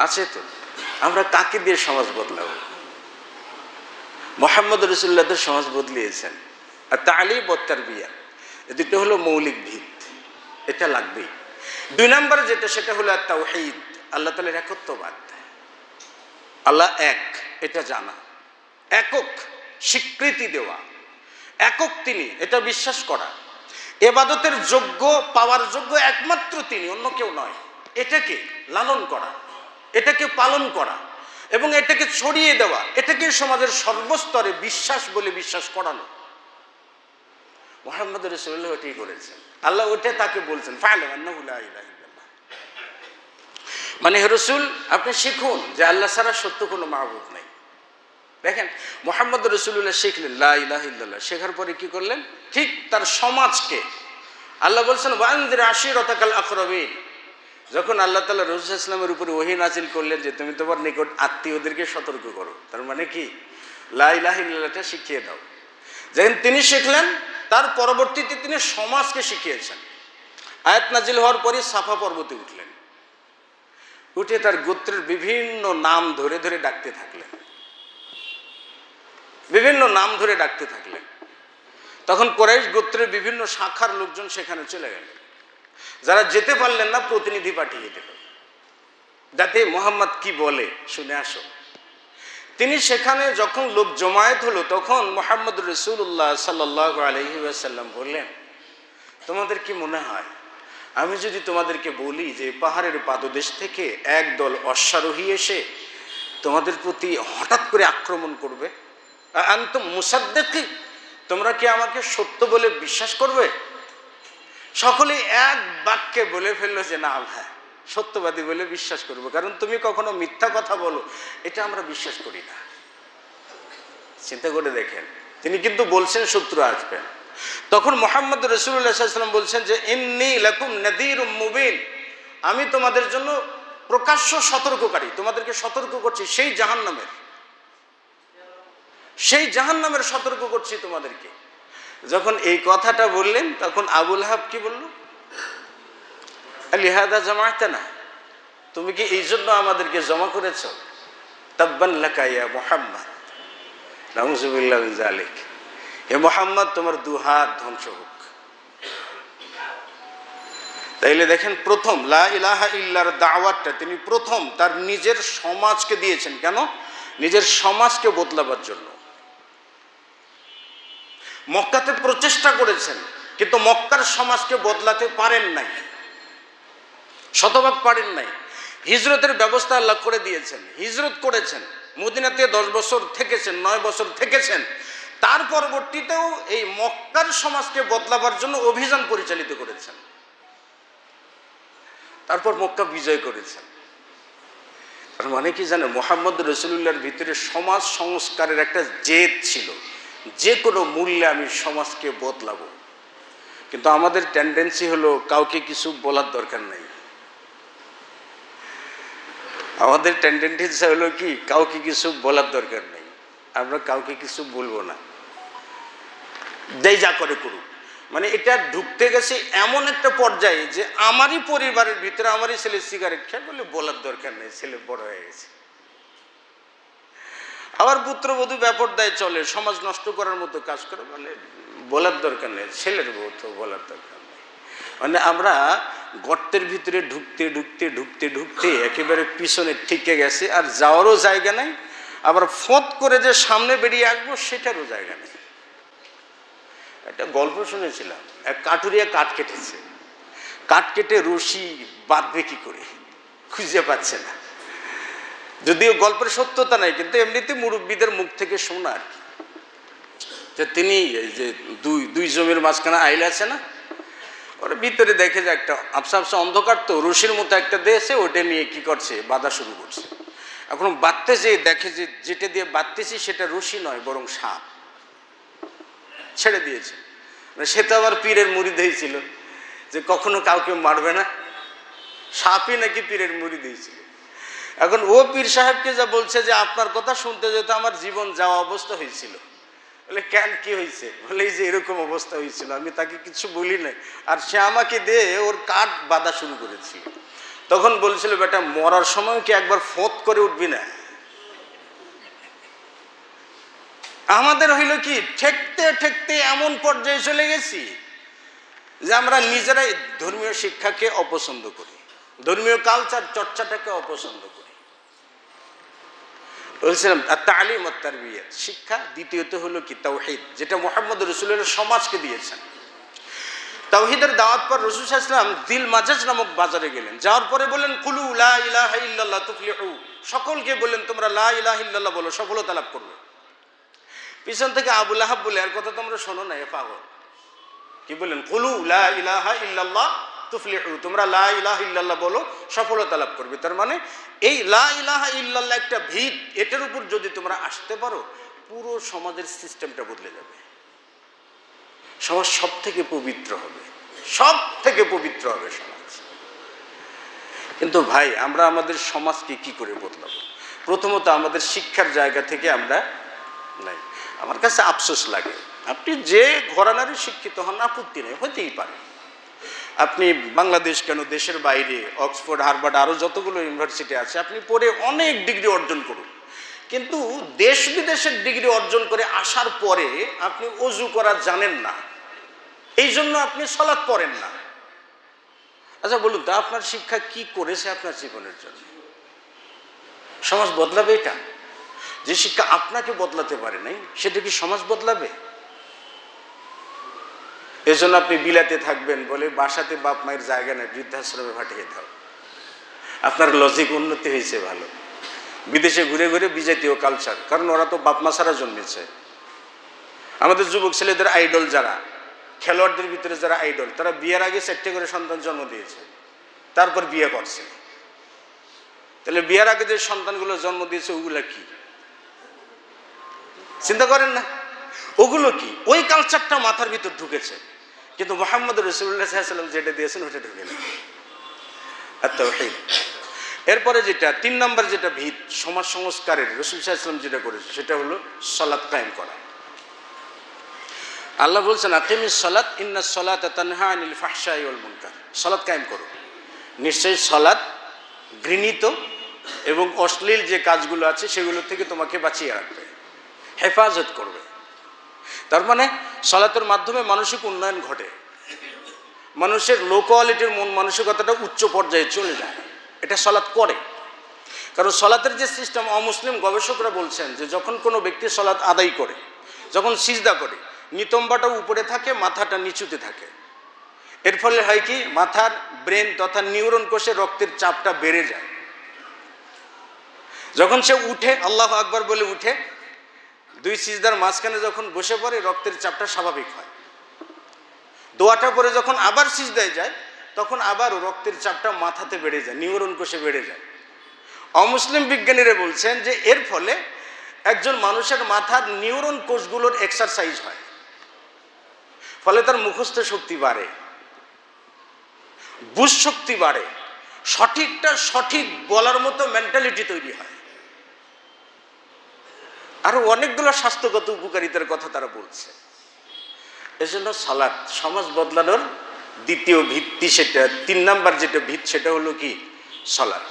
আছে তো। আমরা কাকে দিয়ে সমাজ বদলাবো? মুহাম্মদ রাসূলুল্লাহর সমাজ বদলিয়েছেন। আর তালিম ও তারবিয়া, এই দুটো হলো মৌলিক ভিত, এটা লাগবেই। দুই নম্বরে যেটা, সেটা হলো তাওহীদ, আল্লাহ তাআলার একত্ববাদ। আল্লাহ এক, এটা জানা, একক স্বীকৃতি দেওয়া, একক তিনি, এটা বিশ্বাস করা। ইবাদতের যোগ্য, পাওয়ার যোগ্য একমাত্র তিনি, অন্য কেউ নয়। এটাকে লালন করা, এটাকে পালন করা এবং এটাকে ছড়িয়ে দেওয়া, এটাকে সমাজের সর্বস্তরে বিশ্বাস বলে বিশ্বাস করানো। মুহাম্মদ রাসূলুল্লাহ এটাই করেছেন। আল্লাহ ওটা তাকে বলছেন, ফা'লাম আন্নাহু লা ইলাহা ইল্লাল্লাহ, মানে হে রাসূল আপনি শিখুন যে আল্লাহ ছাড়া সত্য কোনো মাবুদ নেই। দেখেন মুহাম্মদ রাসূলুল্লাহ শিখলেন লা ইলাহা ইল্লাল্লাহ, শেখার পরে কি করলেন? ঠিক তার সমাজকে আল্লাহ বলছেন ওয়ানজির আশিরাতাকাল আকরাবিন। যখন আল্লাহ তাআলা রাসূল সাল্লাল্লাহু আলাইহি ওয়াসাল্লামের উপরে ওহী নাযিল করলেন যে তুমি তোমার নিকট আত্মীয়দেরকে সতর্ক করো, তার মানে কি লা ইলাহা ইল্লাল্লাহটা শিখিয়ে দাও। যখন তিনি শিখলেন, তার পরবর্তীতে তিনি সমাজকে শিখিয়েছেন। আয়াত নাজিল হওয়ার পরে সাফা পর্বতে উঠলেন, উঠে তার গোত্রের বিভিন্ন নাম ধরে ধরে ডাকতে থাকলেন, বিভিন্ন নাম ধরে ডাকতে থাকলেন। তখন কুরাইশ গোত্রের বিভিন্ন শাখার লোকজন সেখানে চলে গেলেন। যারা যেতে পারলেন না, প্রতিনিধি পাঠিয়ে দিল, যাতে মুহাম্মদ কি বলে শুনে আসো। তিনি সেখানে যখন লোক জমায়েত হলো, তখন মুহাম্মদ রাসূলুল্লাহ সাল্লাল্লাহু আলাইহি ওয়াসাল্লাম বললেন, তোমাদের কি মনে হয় আমি যদি তোমাদেরকে বলি যে পাহাড়ের পাদদেশ থেকে একদল অশ্বারোহী এসে তোমাদের প্রতি হঠাৎ করে আক্রমণ করবে, আনতুম মুসাদ্দিকি, তোমরা কি আমাকে সত্য বলে বিশ্বাস করবে? সকলে এক বাক্যে বলে ফেললো যে না, হ্যাঁ সত্যবাদী বলে বিশ্বাস করবো, কারণ তুমি কখনো মিথ্যা কথা বলো এটা আমরা বিশ্বাস করি না। চিন্তা করে দেখেন, তিনি কিন্তু বলছেন শত্রু আসবেন। তখন মুহাম্মদ রাসূলুল্লাহ সাল্লাল্লাহু আলাইহি ওয়াসাল্লাম বলছেন যে ইন্নী লাকুম নাযীরুম মুবিন, আমি তোমাদের জন্য প্রকাশ্য সতর্ককারী, তোমাদেরকে সতর্ক করছি সেই জাহান্নামের সতর্ক করছি তোমাদেরকে। যখন এই কথাটা বললেন, তখন আবু লাহাব কি বলল? লিহাদা জামাআতানা, তুমি কি এই জন্য আমাদেরকে জমা করেছ? তাব্বান লাকা ইয়া মুহাম্মদ, নাউযুবিল্লাহি মিন যালিক, হে মুহাম্মদ তোমার দুহাত ধ্বংস হোক। তাইলে দেখেন, প্রথম লা ইলাহা ইল্লার দাওয়াতটা তিনি প্রথম তার নিজের সমাজকে দিয়েছেন। কেন? নিজের সমাজকে বদলাবার জন্য। মক্কাতে প্রচেষ্টা করেছেন, কিন্তু মক্কার সমাজকে বদলাতে পারেন নাই, শতভাগ পারেন নাই। হিজরতের ব্যবস্থা আল্লাহ করে দিয়েছেন, হিজরত করেছেন, মদিনাতে 10 বছর থেকেছেন, 9 বছর থেকেছেন। তার পরবর্তীতেও এই মক্কার সমাজকে বদলাবার জন্য অভিযান পরিচালিত করেছেন। তারপর মক্কা বিজয় করেছেন। তার মানে কি জানেন, মুহাম্মদ রাসূলুল্লাহর ভিতরে সমাজ সংস্কারের একটা জেদ ছিল, যে কোনো মূল্যে আমি সমাজকে বদলাবো। কিন্তু আমাদের টেন্ডেন্সি হলো কাউকে কিছু বলার দরকার নাই। আমাদের টেন্ডেন্সি হলো কি, কাউকে কিছু বলার দরকার নেই, আমরা কাউকে কিছু বলবো না, যেই যা করে করুক। মানে এটা ঢুকতে গেছে এমন একটা পর্যায়ে যে আমারই পরিবারের ভিতরে আমারই ছেলে সিগারেট খেয়ে, বলে বলার দরকার নেই, ছেলে বড় হয়ে গেছে। আবার পুত্রবধূ ব্যাপারদায় চলে, সমাজ নষ্ট করার মতো কাজ করে, বলে বলার দরকার নেই, ছেলের বউ তো বলার দরকার নেই। মানে আমরা গর্তের ভিতরে ঢুকতে ঢুকতে ঢুকতে ঢুকতে একেবারে পিছনে ঠেকে গেছে, আর যাওয়ারও জায়গা নেই, আবার ফোঁত করে যে সামনে বেরিয়ে আসবো সেটারও জায়গা নেই। একটা গল্প শুনেছিলাম, এক কাঠুরিয়া কাঠ কেটেছে, কাঠ কেটে রশি বাঁধবে কি করে, খুঁজে পাচ্ছে না। যদিও গল্পের সত্যতা নাই, কিন্তু এমনিতে মুরব্বীদের মুখ থেকে শোনা আর কি, যে তিনি যে দুই জমির মাঝখানে আইল আছে না, ওর ভিতরে দেখে যে একটা আবসা আবসা অন্ধকার, তো রশির মতো একটা দিয়েছে, ওটা নিয়ে কি করছে, বাঁধা শুরু করছে। এখন বাঁধতে যেয়ে দেখে যে যেটা দিয়ে বাঁধতেছি সেটা রশি নয়, বরং সাপ। ছেড়ে দিয়েছে। সে তো আবার পীরের মুরিদ হয়েছিল, যে কখনো কাউকে মারবে না, সাপই নাকি পীরের মুরিদ হয়েছিল। এখন ও পীর সাহেবকে যা বলছে যে আপনার কথা শুনতে যেতে আমার জীবন যাওয়া অবস্থা হয়েছিল। বলে কেন, কি হয়েছে? বলে এই যে এরকম অবস্থা হয়েছিল, আমি তাকে কিছু বলি নাই, আর সে আমাকে দিয়ে ওর কাঠ বাঁধা শুরু করেছিল। তখন বলছিল, বেটা মরার সময় কি একবার ফোঁত করে উঠবি না? আমাদের হইল কি, ঠেকতে ঠেকতে এমন পর্যায়ে চলে গেছি যে আমরা নিজেরাই ধর্মীয় শিক্ষাকে অপছন্দ করি, ধর্মীয় কালচার চর্চাটাকে অপছন্দ করি। বলছিলাম তালিম ও তারবিয়ত, শিক্ষা। দ্বিতীয়ত হলো কি, তাওহীদ, যেটা মুহাম্মদ রাসূলুল্লাহ সমাজকে দিয়েছেন। তাওহীদের দাওয়াত পর রাসূল সাল্লাল্লাহু আলাইহি ওয়াসাল্লাম দিল মাজাজ নামক বাজারে গেলেন, যাওয়ার পরে বললেন কুলু লা ইলাহা ইল্লাল্লাহ তুফলিহু, সকলকে বললেন তোমরা লা ইলাহা ইল্লাল্লাহ বলো, সফলতা লাভ করবে। পিছন থেকে আবু লাহাব বলে, আর কথা তোমরা শোনো না, এ পাগল। কি বললেন? কুলু লা ইলাহা ইল্লাল্লাহ তুফলিহু, তোমরা লা ইলাহা ইল্লাল্লাহ বলো, সফলতা লাভ করবে। তার মানে এই লা ইলাহা ইল্লাল্লাহ একটা ভিত, এটার উপর যদি তোমরা আসতে পারো, পুরো সমাজের সিস্টেমটা বদলে যাবে, সমাজ সব থেকে পবিত্র হবে, সব থেকে পবিত্র হবে সমাজ। কিন্তু ভাই, আমরা আমাদের সমাজকে কি করে বদলাবো? প্রথমত আমাদের শিক্ষার জায়গা থেকে আমরা নাই। আমার কাছে আফসোস লাগে, আপনি যে ঘরানারই শিক্ষিত হন, আপত্তি নেই, হতেই পারে। আপনি বাংলাদেশ কেন, দেশের বাইরে অক্সফোর্ড, হার্ভার্ড, আরও যতগুলো ইউনিভার্সিটি আছে, আপনি পড়ে অনেক ডিগ্রি অর্জন করুন, কিন্তু দেশ বিদেশের ডিগ্রি অর্জন করে আসার পরে আপনি ওযু করা জানেন না, এই জন্য আপনি সালাত পড়েন না। আচ্ছা বলুন তো, আপনার শিক্ষা কি করেছে আপনার জীবনের জন্য? সমাজ বদলাবে এটা? যে শিক্ষা আপনাকে বদলাতে পারে নাই, সেটা কি সমাজ বদলাবে? এজন্য আপনি বিলাতে থাকবেন বলে বাসাতে বাপ মায়ের জায়গা নেই, বৃদ্ধাশ্রমে পাঠিয়ে দাও। আপনার লজিক উন্নতি হয়েছে ভালো। বিদেশে ঘুরে ঘুরে বিজাতীয় কালচার, কারণ ওরা তো বাপ মা ছাড়া জন্মেছে। আমাদের যুবক ছেলেদের আইডল যারা, খেলোয়াড়দের ভিতরে যারা আইডল, তারা বিয়ের আগে 4টে করে সন্তান জন্ম দিয়েছে, তারপর বিয়ে করছে। তাহলে বিয়ের আগে যে সন্তানগুলো জন্ম দিয়েছে, ওগুলা কি চিন্তা করেন না? ওগুলো কি? ওই কালচারটা মাথার ভিতর ঢুকেছে, কিন্তু মুহাম্মদ রাসূলুল্লাহ সাল্লাল্লাহু আলাইহি ওয়াসাল্লাম যেটা দিয়েছেন ওটা ঢুকে না। আর তাওহীদ। এরপরে যেটা 3 নম্বর যেটা ভিত সমাজ সংস্কারের, রাসূল সাল্লাল্লাহু আলাইহি ওয়াসাল্লাম যেটা করেছে সেটা হলো সালাত কায়েম করা। আল্লাহ বলছেন আকিমিস সালাত ইন্নাস সালাতা তানহা আনিল ফাহশাই ওয়াল মুনকার, সালাত কায়েম করো, নিশ্চয়ই সালাত ঘৃণিত এবং অশ্লীল যে কাজগুলো আছে সেগুলো থেকে তোমাকে বাঁচিয়ে রাখবে, হেফাজত করবে। তার মানে সালাতের মাধ্যমে মানসিক উন্নয়ন ঘটে। মানুষের লো কোয়ালিটির মন মানসিকতাটা উচ্চ পর্যায়ে চলে যায়, এটা সালাত করে। কারণ সালাতের যে সিস্টেম, অমুসলিম গবেষকরা বলছেন যে যখন কোনো ব্যক্তি সালাত আদায় করে, যখন সিজদা করে, নিতম্বাটা উপরে থাকে, মাথাটা নিচুতে থাকে। এর ফলে হয় কি, মাথার ব্রেন তথা নিউরন কোষে রক্তের চাপটা বেড়ে যায়। যখন সে উঠে, আল্লাহু আকবার বলে উঠে, দুই সিজদার মাঝখানে যখন বসে পড়ে, রক্তের চাপটা স্বাভাবিক হয়। দোয়াটা পরে যখন আবার সিজদায় যায়, তখন আবার রক্তের চাপটা মাথাতে বেড়ে যায়, নিউরন কোষে বেড়ে যায়। অমুসলিম বিজ্ঞানীরা বলছেন যে এর ফলে একজন মানুষের মাথার নিউরন কোষগুলোর এক্সারসাইজ হয়, ফলে তার মুখস্থ শক্তি বাড়ে, বুঝ শক্তি বাড়ে, সঠিকটা সঠিক বলার মতো মেন্টালিটি তৈরি হয়। আরো অনেকগুলো স্বাস্থ্যগত উপকারিতার কথা তারা বলছে। এজন্য সালাত সমাজ বদলানোর দ্বিতীয় ভিত্তি, সেটা 3 নাম্বার যেটা ভিত, সেটা হলো কি, সালাত।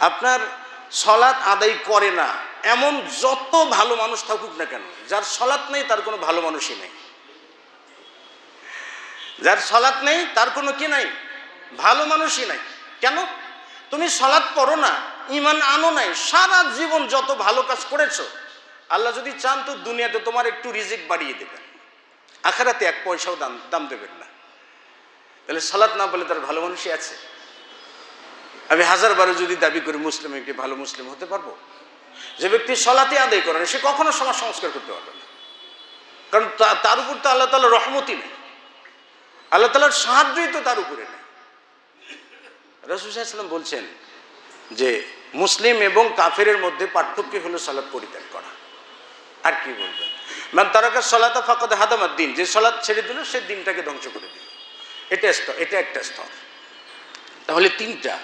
আপনার সালাত আদায় করে না এমন যত ভালো মানুষ থাকুক না কেন, যার সালাত নেই তার কোনো ভালো মানুষই নেই। যার সালাত নেই তার কোনো কি নাই, ভালো মানুষই নাই। কেন? তুমি সালাত পড়ো না, ঈমান আনো নাই, সারা জীবন যত ভালো কাজ করেছো, আল্লাহ যদি চান তো দুনিয়াতে তোমার একটু রিজিক বাড়িয়ে দেবেন, আখিরাতে 1 পয়সাও দাম দেবেন না। তাহলে সালাত না বলে তার ভালো মানুষই আছে? আমি 1000 বারও যদি দাবি করি মুসলিম, একটি ভালো মুসলিম হতে পারবো? যে ব্যক্তি সালাতে আদায় করে না, সে কখনো সমাজ সংস্কার করতে পারবে না। কারণ তার উপর তো আল্লাহ তাআলার রহমতই নেই, আল্লাহ তাআলার সাহায্যই তো তার উপরে নেই। রাসূল সাল্লাল্লাহু আলাইহি ওয়াসাল্লাম বলছেন যে মুসলিম এবং কাফেরের মধ্যে পার্থক্য হলো সালাত পরিত্যাগ করা। আর কি বলবেন? মান তারাকা সালাতা ফাকাদ হাদামাদ দ্বীন, যে সালাত ছেড়ে দিল সে দ্বীনটাকে ধ্বংস করে দিল। এটা একটা স্তর। তাহলে 3টা।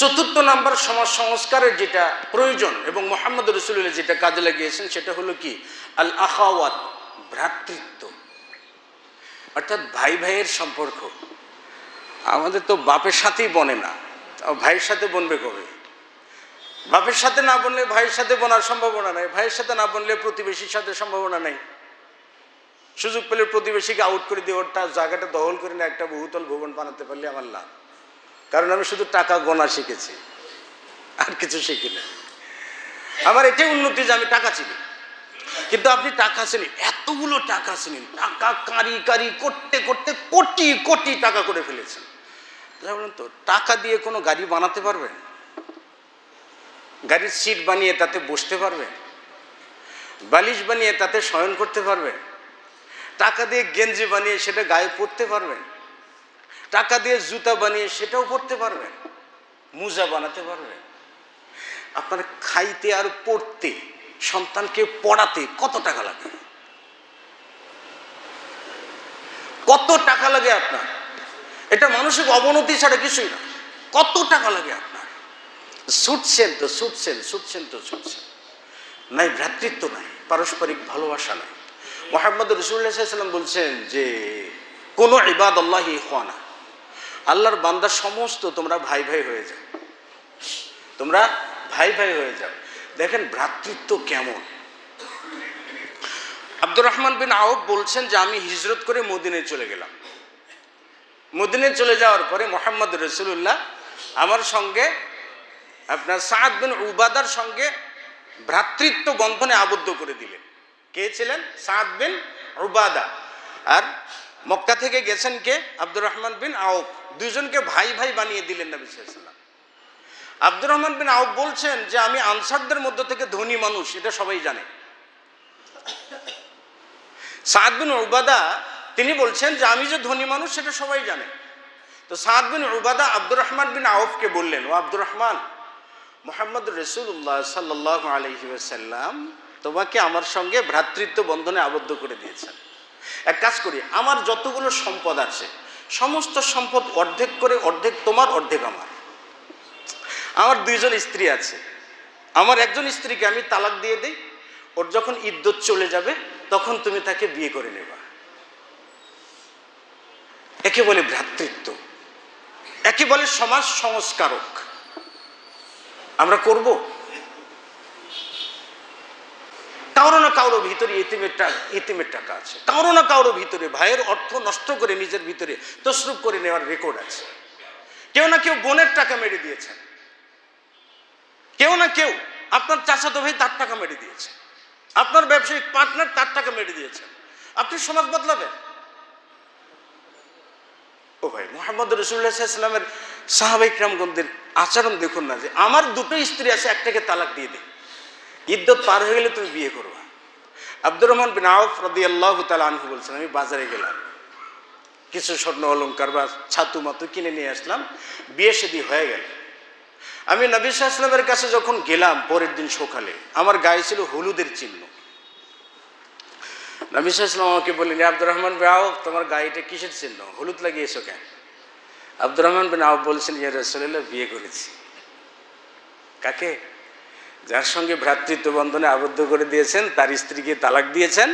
4র্থ নাম্বার সমাজ সংস্কারের যেটা প্রয়োজন এবং মুহাম্মদ রাসূলুল্লাহ যেটা কাজে লাগিয়েছেন, সেটা হলো কি, আল আখাওয়াত, ভ্রাতৃত্ব, অর্থাৎ ভাই ভাইয়ের সম্পর্ক। আমাদের তো বাপের সাথেই বনে না, ভাইয়ের সাথে বনবে কবে? বাপের সাথে না বনলে ভাইয়ের সাথে বনার সম্ভাবনা নাই, ভাইয়ের সাথে না বনলে প্রতিবেশীর সাথে সম্ভাবনা নাই। সুযোগ পেলে প্রতিবেশীকে আউট করে দিয়ে ওর তার জায়গাটা দখল করে না একটা বহুতল ভবন বানাতে পারলে আমার লাভ। কারণ আমি শুধু টাকা গোনা শিখেছি, আর কিছু শিখি না। আমার এটাই উন্নতি যে আমি টাকা চিনি। কিন্তু আপনি টাকা চিনেন, এতগুলো টাকা চিনেন, টাকা কারি কারি করতে করতে কোটি কোটি টাকা করে ফেলেছেন। বলুন তো, টাকা দিয়ে কোনো গাড়ি বানাতে পারবেন? গাড়ির সিট বানিয়ে তাতে বসতে পারবেন? বালিশ বানিয়ে তাতে শয়ন করতে পারবেন? টাকা দিয়ে গেঞ্জি বানিয়ে সেটা গায়ে পরতে পারবেন? টাকা দিয়ে জুতা বানিয়ে সেটাও পরতে পারবেন? মোজা বানাতে পারবেন? আপনার খাইতে আর পড়তে, সন্তানকে পড়াতে কত টাকা লাগে? কত টাকা লাগে আপনার? এটা মানসিক অবনতি ছাড়া কিছুই না। কত টাকা লাগে আপনার? ছুটছেন তো ছুটছেন নাই, ভ্রাতৃত্ব নাই, পারস্পরিক ভালোবাসা নাই। মুহাম্মদ রাসূলুল্লাহ সাল্লাল্লাহু আলাইহি ওয়াসাল্লাম বলছেন যে কোন ইবাদাল্লাহি ইখওয়ানা, আল্লাহর বান্দা সমস্ত তোমরা ভাই ভাই হয়ে যাও, তোমরা ভাই ভাই হয়ে যাও। দেখেন ভ্রাতৃত্ব কেমন। আব্দুর রহমান বিন আউফ বলছেন যে আমি হিজরত করে মদিনায় চলে গেলাম। মদিনায় চলে যাওয়ার পরে মুহাম্মদ রাসূলুল্লাহ আমার সঙ্গে আপনার সাদ বিন উবাদার সঙ্গে ভ্রাতৃত্ব বন্ধনে আবদ্ধ করে দিলেন। কে ছিলেন? সাদ বিন উবাদা। আর মক্কা থেকে গেছেন কে? আব্দুর রহমান বিন আউফ। দুইজনকে ভাই ভাই বানিয়ে দিলেন নবী সাল্লাল্লাহু আলাইহি ওয়াসাল্লাম। আব্দুর রহমান বিন আউফ বলছেন যে আমি আনসারদের মধ্য থেকে ধনী মানুষ, এটা সবাই জানে। সাদ বিন উবাদা তিনি বলছেন যে আমি যে ধনী মানুষ সেটা সবাই জানে। তো সাদ বিন উবাদা আব্দুর রহমান বিন আউফকে বললেন, ও আব্দুর রহমান, মুহাম্মদ রাসূলুল্লাহ সাল্লাল্লাহু আলাইহি ওয়াসাল্লাম তোমাকে আমার সঙ্গে ভ্রাতৃত্ব বন্ধনে আবদ্ধ করে দিয়েছেন। এক কাজ করি, আমার যতগুলো সম্পদ আছে সমস্ত সম্পদ অর্ধেক করে, অর্ধেক তোমার অর্ধেক আমার। আমার 2 জন স্ত্রী আছে, আমার একজন স্ত্রীকে আমি তালাক দিয়ে দেই, ওর যখন ইদ্যত চলে যাবে তখন তুমি তাকে বিয়ে করে নেবা। একে বলে ভ্রাতৃত্ব, একে বলে সমাজ সংস্কারক। আমরা করব? কারো না কারো ভিতরে ইতিমের টাকা আছে, কারো না কারো ভিতরে ভাইয়ের অর্থ নষ্ট করে নিজের ভিতরে তসরুপ করে নেওয়ার রেকর্ড আছে। কেউ না কেউ বোনের টাকা মেরে দিয়েছেন, কেউ না কেউ আপনার চাচাতো ভাই তার টাকা মেরে দিয়েছে, আপনার ব্যবসায়িক পার্টনার তার টাকা মেরে দিয়েছেন। আপনি সমাজ বদলাবেন? ও ভাই, মুহাম্মদ রাসূলুল্লাহ সাল্লাল্লাহু আলাইহি ওয়াসাল্লামের সাহাবায়ে কিরামগণদের আচরণ দেখুন না, যে আমার দুটো স্ত্রী আছে, একটাকে তালাক দিয়ে দে, ইদ্যত পার হয়ে গেলে তুমি বিয়ে করবা। আব্দুর রহমান বিন আউফ রাদিয়াল্লাহু তাআলা আনহু বলছেন, আমি বাজারে গেলাম, কিছু স্বর্ণ অলংকার বা ছাতু মাতু কিনে নিয়ে আসলাম, বিয়ে শাদী হয়ে গেল। আমি নবী সাল্লাল্লাহু আলাইহি ওয়াসাল্লামের কাছে যখন গেলাম পরের দিন সকালে, আমার গায়ে ছিল হলুদের চিহ্ন। নবী সাল্লাল্লাহু আলাইহি ওয়াসাল্লাম আমাকে বললেন, আব্দুর রহমান বিন আউফ, তোমার গায়েটা কিসের চিহ্ন, হলুদ লাগিয়েছো কেন? আব্দুর রহমান বিন আউফ বলছেন, ইয়া রাসূলুল্লাহ, বিয়ে করেছি। কাকে? যার সঙ্গে ভ্রাতৃত্ব বন্ধনে আবদ্ধ করে দিয়েছেন, তার স্ত্রীকে তালাক দিয়েছেন,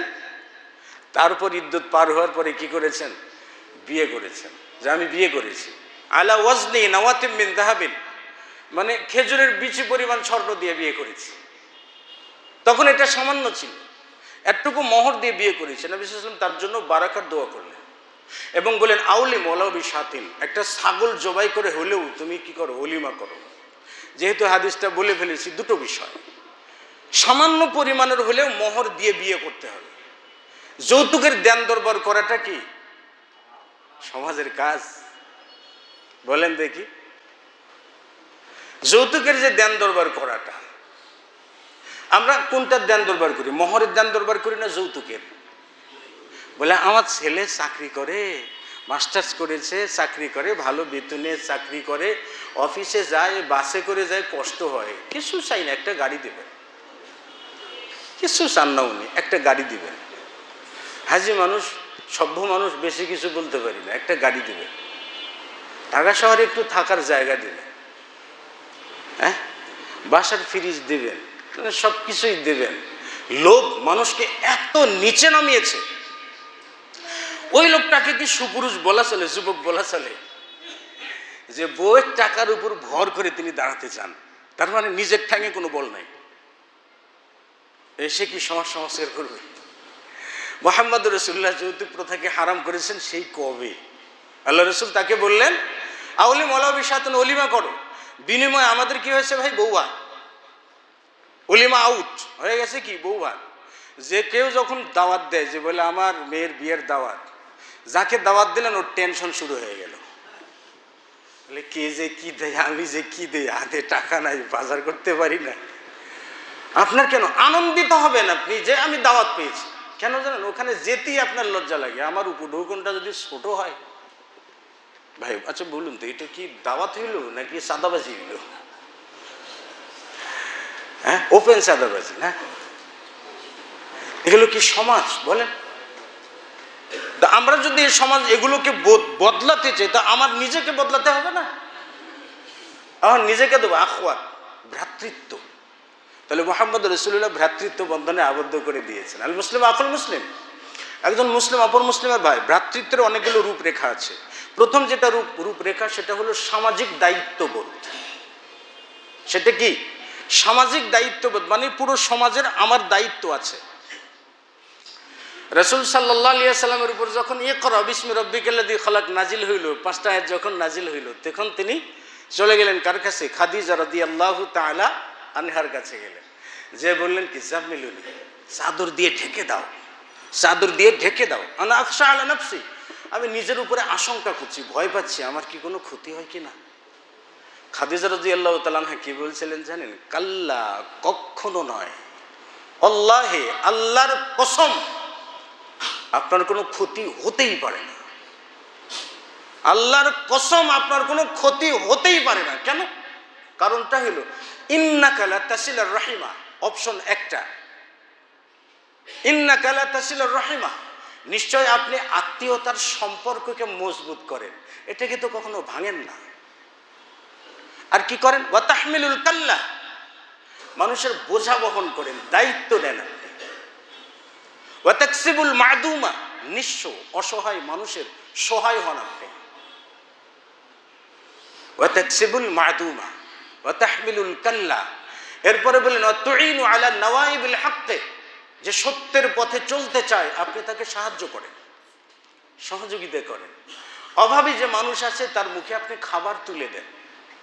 তারপর ইদ্যত পার হওয়ার পরে কি করেছেন? বিয়ে করেছেন। যে আমি বিয়ে করেছি, আলা ওয়াজনি নাওয়াতিম মিন যাহাবিন, মানে খেজুরের বিচি পরিমাণ স্বর্ণ দিয়ে বিয়ে করেছি। তখন এটা সামান্য ছিল, এতটুকু মোহর দিয়ে বিয়ে করেছেন। নবী সাল্লাল্লাহু আলাইহি ওয়াসাল্লাম তার জন্য বারাকার দোয়া করলেন এবং বলেন, আউলি মৌলাবি সাতিন, একটা ছাগল জবাই করে হলেও তুমি কি করো, অলিমা করো। যেহেতু হাদিসটা বলে ফেলেছি, দুটো বিষয়, সামান্য পরিমাণের হলেও মোহর দিয়ে বিয়ে করতে হবে। যৌতুকের দেন দরবার করাটা কি সমাজের কাজ? বলেন দেখি, যৌতুকের যে দেন দরবার করাটা, আমরা কোনটার দেন দরবার করি? মোহরের দেন দরবার করি না যৌতুকের? বলে আমার ছেলে চাকরি করে, মাস্টার্স করেছে, চাকরি করে, ভালো বেতনে চাকরি করে, অফিসে যায়, বাসে করে যায়, কষ্ট হয়, কিছু চাই না, একটা গাড়ি দেবেন। কিছু চান না উনি, একটা গাড়ি দিবেন। হাজি মানুষ, সভ্য মানুষ, বেশি কিছু বলতে পারি না, একটা গাড়ি দিবেন। ঢাকা শহরে একটু থাকার জায়গা দিবেন, হ্যাঁ, বাসার ফ্রিজ দিবেন, সব কিছুই দেবেন। লোভ মানুষকে এত নিচে নামিয়েছে, ওই লোকটাকে কি সুপুরুষ বলা চলে, যুবক বলা চলে? যে বউয়ের টাকার উপর ভর করে তিনি দাঁড়াতে চান, তার মানে নিজের ঠ্যাঙে কোনো বল নাই, এসে কি সমাজ সংস্কার করবে? মুহাম্মদ রাসূলুল্লাহ যৌতুক প্রথাকে হারাম করেছেন সেই কবে? আল্লাহ রাসূল তাকে বললেন, আউলি মৌলাবি সাতুন, অলিমা করো। বিনিময়ে আমাদের কি হয়েছে ভাই? বউয়া, অলিমা আউট হয়ে গেছে, কি বউয়া। যে কেউ যখন দাওয়াত দেয়, যে বলে আমার মেয়ের বিয়ের দাওয়াত, যাকে দাওয়াত দিলেন ওর টেনশন শুরু হয়ে গেল, বলে কে যে কি দেয়, আমি যে কি দেয়, হাতে টাকা নাই, বাজার করতে পারি না। আপনার কেন আনন্দিত হবেন আপনি যে আমি দাওয়াত পেয়েছি? কেন জানেন? ওখানে যেতেই আপনার লজ্জা লাগে, আমার উপঢৌকনটা যদি ছোট হয়। ভাই আচ্ছা বলুন তো, এটা কি দাওয়াত হইল নাকি সাদাবাজি হইল? হ্যাঁ, ওপেন সাদাবাজি না? এগুলো কি সমাজ? বলেন। তা আমরা যদি এই সমাজ এগুলোকে বদলাতে চাই, তা আমার নিজেকে বদলাতে হবে না? আমার নিজেকে দেবো আখওয়াত, ভ্রাতৃত্ব। তাহলে মুহাম্মদ রাসূলুল্লাহ ভ্রাতৃত্ব বন্ধনে আবদ্ধ করে দিয়েছেন। আল মুসলিম আকুল মুসলিম, একজন মুসলিম অপর মুসলিমের ভাই। ভ্রাতৃত্বের অনেকগুলো রূপরেখা আছে। প্রথম যেটা রূপরেখা, সেটা হলো সামাজিক দায়িত্ববোধ। সেটা কি? সামাজিক দায়িত্ববোধ, মানে পুরো সমাজের আমার দায়িত্ব আছে। রাসূল সাল্লাল্লাহু আলাইহি ওয়াসাল্লামের উপর যখন ইকরা বিসমি রাব্বিকাল্লাযী খালাক নাজিল হইল, 5টা আয়াত যখন নাজিল হইল, তখন তিনি চলে গেলেন কার কাছে? খাদিজা রাদিয়াল্লাহু তাআলা আনহার কাছে গেলেন। যে বললেন কি, জামিলুনি, চাদর দিয়ে ঢেকে দাও, চাদর দিয়ে ঢেকে দাও। আনা আখশা আলা নাফসি, আমি নিজের উপরে আশঙ্কা করছি, ভয় পাচ্ছি, আমার কি কোনো ক্ষতি হয় কিনা। খাদিজা রাদিয়াল্লাহু তাআলা আনহা কি বলছিলেন জানেন? কাল্লা, কখনো নয়, আল্লাহে, আল্লাহর কসম, আপনার কোনো ক্ষতি হতেই পারে না। আল্লাহর কসম, আপনার কোনো ক্ষতি হতেই পারে না। কেন? কারণটা হলো ইন্নাকা লা তাসিলুর রাহিমা। অপশন একটা, ইন্নাকা লা তাসিলুর রাহিমা, নিশ্চয় আপনি আত্মীয়তার সম্পর্ককে মজবুত করেন, এটাকে তো কখনো ভাঙেন না। আর কি করেন? ওয়া তাহমিলুল কাল্লা, মানুষের বোঝা বহন করেন, দায়িত্ব নেন আপনি। ওয়া তাকসিবুল মাদুমা, নিঃস্ব অসহায় মানুষের সহায় হন আপনি। ওয়া তাকসিবুল মাদুমা ওয়া তাহমিলুল কাল্লা, এরপরে বলেন ওয়া তুইনু আলা নওয়াইবিল হক, যে সত্যের পথে চলতে চায় আপনি তাকে সাহায্য করেন, সহযোগিতা করেন। অভাবী যে মানুষ আছে তার মুখে আপনি খাবার তুলে দেন।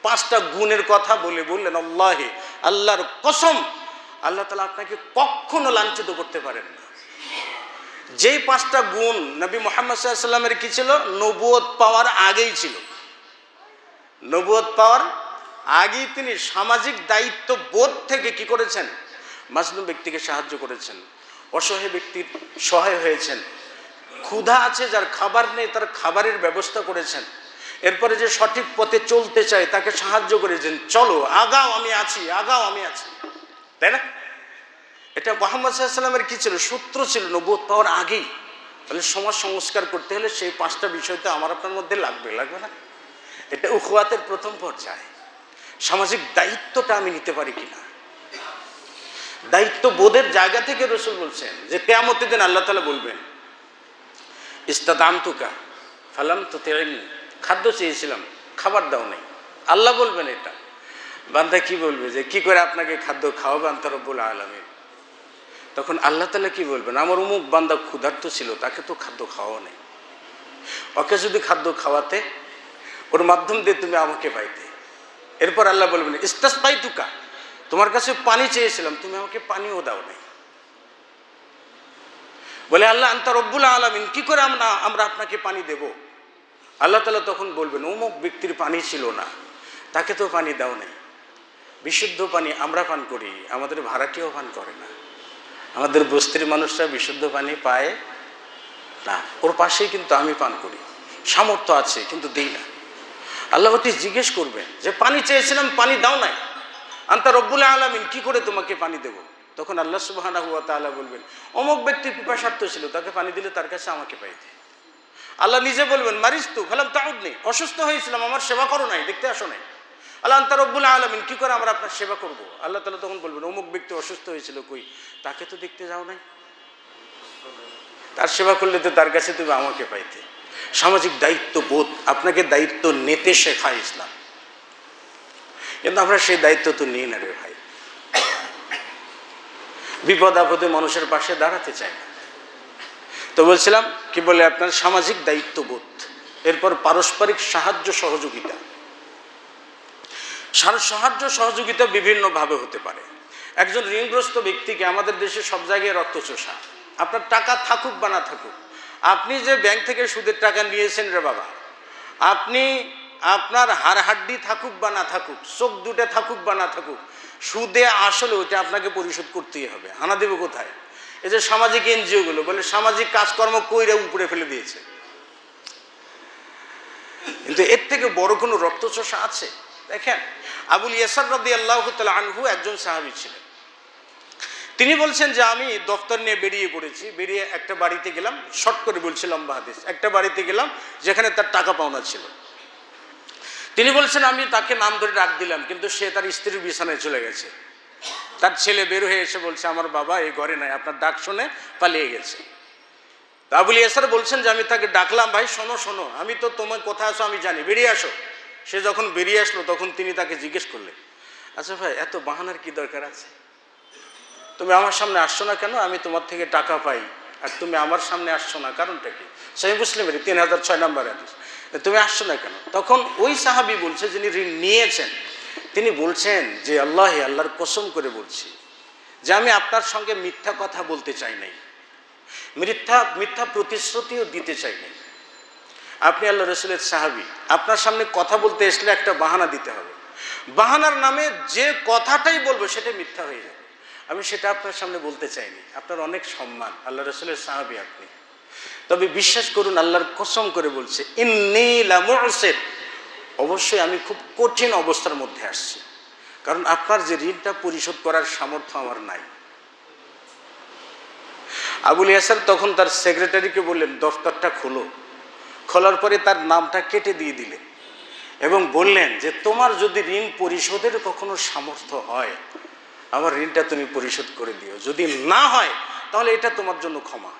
5টা গুণের কথা বললেন আল্লাহে, আল্লাহর কসম আল্লাহ তাআলা আপনাকে কখনো লাঞ্ছিত করতে পারেন না। যেই 5টা গুণ নবী মুহাম্মদ সাল্লাল্লাহু আলাইহি ওয়াসাল্লামের কি ছিল, নবুয়ত পাওয়ার আগেই ছিল। নবুয়ত পাওয়ার আগেই তিনি সামাজিক দায়িত্ব বোধ থেকে কি করেছেন, মাজলুম ব্যক্তিকে সাহায্য করেছেন, অসহায় ব্যক্তির সহায় হয়েছেন, ক্ষুধা আছে যার খাবার নেই তার খাবারের ব্যবস্থা করেছেন। এরপরে যে সঠিক পথে চলতে চায় তাকে সাহায্য করেছেন, চলো আগাও আমি আছি, আগাও আমি আছি, তাই না? এটা মুহাম্মদ সাল্লাল্লাহু আলাইহি ওয়াসাল্লামের কি ছিল, সূত্র ছিল নবুয়ত পাওয়ার আগেই। তাহলে সমাজ সংস্কার করতে হলে সেই 5টা বিষয় তো আমার আপনার মধ্যে লাগবে না? এটা উখওয়াতের প্রথম পর্যায়ে। সামাজিক দায়িত্বটা আমি নিতে পারি কিনা, দায়িত্ব বোধের জায়গা থেকে রাসূল বলছেন যে কিয়ামতের দিন আল্লাহ তাআলা বলবেন ইস্তাদামতুকা ফালাম তুতিইনি, খাদ্য চেয়েছিলাম খাবার দাও নাই। আল্লাহ বলবেন এটা। বান্দা কি বলবে যে কি করে আপনাকে খাদ্য খাওয়াবে আনতা রব্বুল আলামিন? তখন আল্লাহ তাআলা কি বলবেন, আমার অমুক বান্দা ক্ষুধার্ত ছিল তাকে তো খাদ্য খাওয়া নেই, ওকে যদি খাদ্য খাওয়াতে ওর মাধ্যম দিয়ে তুমি আমাকে পাইতে। এরপর আল্লাহ বলবেন ইস্তাসকাইতুকা, তোমার কাছে পানি চেয়েছিলাম তুমি আমাকে পানিও দাও নাই। বলে আল্লাহ আনতা রব্বুল আলামিন, কি করে আমরা আপনাকে পানি দেব? আল্লাহ তাআলা তখন বলবেন অমুক ব্যক্তির পানি ছিল না তাকে তো পানি দাও নাই। বিশুদ্ধ পানি আমরা পান করি, আমাদের ভাড়াটিও পান করে না। আমাদের বস্তির মানুষরা বিশুদ্ধ পানি পায় না, ওর পাশেই কিন্তু আমি পান করি, সামর্থ্য আছে কিন্তু দেই না। আল্লাহ ওটি জিজ্ঞেস করবেন যে পানি চেয়েছিলাম পানি দাও নাই, আনতা রব্বুল আলামিন, কি করে তোমাকে পানি দেব? তখন আল্লাহ সুবহানাহু ওয়া তাআলা বলবেন অমুক ব্যক্তি পিপাসার্থ ছিল তাকে পানি দিলে তার কাছে আমাকে পাইতে। আল্লাহ নিজে বলবেন মারিস্তু ফালাম তাউদনি, অসুস্থ হয়েছিলাম আমার সেবা করো নাই, দেখতে আসো নাই। আল্লাহ আনতা রব্বুল আলামিন, কি করে আমরা আপনার সেবা করব? আল্লাহ তাআলা তখন বলবেন অমুক ব্যক্তি অসুস্থ হয়েছিল, কই তাকে তো দেখতে যাও নাই, তার সেবা করলে তো তার কাছে তুমি আমাকে পাইতে। সামাজিক দায়িত্ব বোধ, আপনাকে দায়িত্ব নিতে শেখায় ইসলাম, কিন্তু আমরা সেই দায়িত্ব তো নিই না রে ভাই। বিপদ আপদে মানুষের পাশে দাঁড়াতে চাই না। তো বলছিলাম কি বলে আপনার সামাজিক দায়িত্ববোধ, এরপর পারস্পরিক সাহায্য সহযোগিতা। সাহায্য সহযোগিতা বিভিন্নভাবে হতে পারে। একজন ঋণগ্রস্ত ব্যক্তিকে আমাদের দেশে সব জায়গায় রক্তচোষা, আপনার টাকা থাকুক বা না থাকুক, আপনি যে ব্যাংক থেকে সুদের টাকা নিয়েছেন রে বাবা, আপনি আপনার হাড়হাড্ডি থাকুক বা না থাকুক, চোখ দুটো থাকুক বা না থাকুক, সুদে আসলে ওইটা আপনাকে পরিশোধ করতেই হবে। হানা দেবে কোথায়? এই যে সামাজিক এনজিওগুলো বলে সামাজিক কাজকর্ম কইরা উপরে ফেলে দিয়েছে, কিন্তু এর থেকে বড় কোনো রক্তচোষা আছে? দেখেন আবুল ইয়াসার রাদিয়াল্লাহু তাআলা আনহু একজন সাহাবী ছিলেন। তিনি বলছেন যে আমি দফতর নিয়ে বেরিয়ে পড়েছি, বেরিয়ে একটা বাড়িতে গেলাম, শর্ট করে বলছি লম্বা হাদিস, একটা বাড়িতে গেলাম যেখানে তার টাকা পাওনা ছিল। তিনি বলছেন আমি তাকে নাম ধরে ডাক দিলাম, কিন্তু সে তার স্ত্রীর বিছানায় চলে গেছে। তার ছেলে বের হয়ে এসে বলছে আমার বাবা এই ঘরে নাই, আপনার ডাক শুনে পালিয়ে গেছে। আবুল ইয়াসার বলছেন যে আমি তাকে ডাকলাম, ভাই শোনো শোনো, আমি তো তোমার কোথায় আছো আমি জানি, বেরিয়ে আসো। সে যখন বেরিয়ে আসলো তখন তিনি তাকে জিজ্ঞেস করলেন আচ্ছা ভাই এত বাহানার কি দরকার আছে? তুমি আমার সামনে আসছো না কেন? আমি তোমার থেকে টাকা পাই আর তুমি আমার সামনে আসছো না, কারণটা কি? সহিহ মুসলিমের 3006 নম্বর হাদিস, তুমি আসছো না কেন? তখন ওই সাহাবী বলছে যিনি ঋণ নিয়েছেন, তিনি বলছেন যে আল্লাহর কসম করে বলছি যে আমি আপনার সঙ্গে মিথ্যা কথা বলতে চাই নাই, মিথ্যা প্রতিশ্রুতিও দিতে চাই নাই। আপনি আল্লাহ রাসূলের সাহাবী, আপনার সামনে কথা বলতে আসলে একটা বাহানা দিতে হবে, বাহানার নামে যে কথাটাই বলবো সেটা মিথ্যা হয়ে যাবে। আমি সেটা আপনার সামনে বলতে চাইনি, আপনার অনেক সম্মান, আল্লাহ রাসূলের সাহাবী আপনি, তবে বিশ্বাস করুন আল্লাহর কসম করে বলছে ইন্নী লামুসির, অবশ্যই আমি খুব কঠিন অবস্থার মধ্যে আসছি, কারণ আপনার যে ঋণটা পরিশোধ করার সামর্থ্য আমার নাই। আবুল ইয়াসার তখন তার সেক্রেটারিকে বললেন দফতরটা খোলো, খোলার পরে তার নামটা কেটে দিয়ে দিলেন এবং বললেন যে তোমার যদি ঋণ পরিশোধের কখনো সামর্থ্য হয় আমার ঋণটা তুমি পরিশোধ করে দিও, যদি না হয় তাহলে এটা তোমার জন্য ক্ষমা।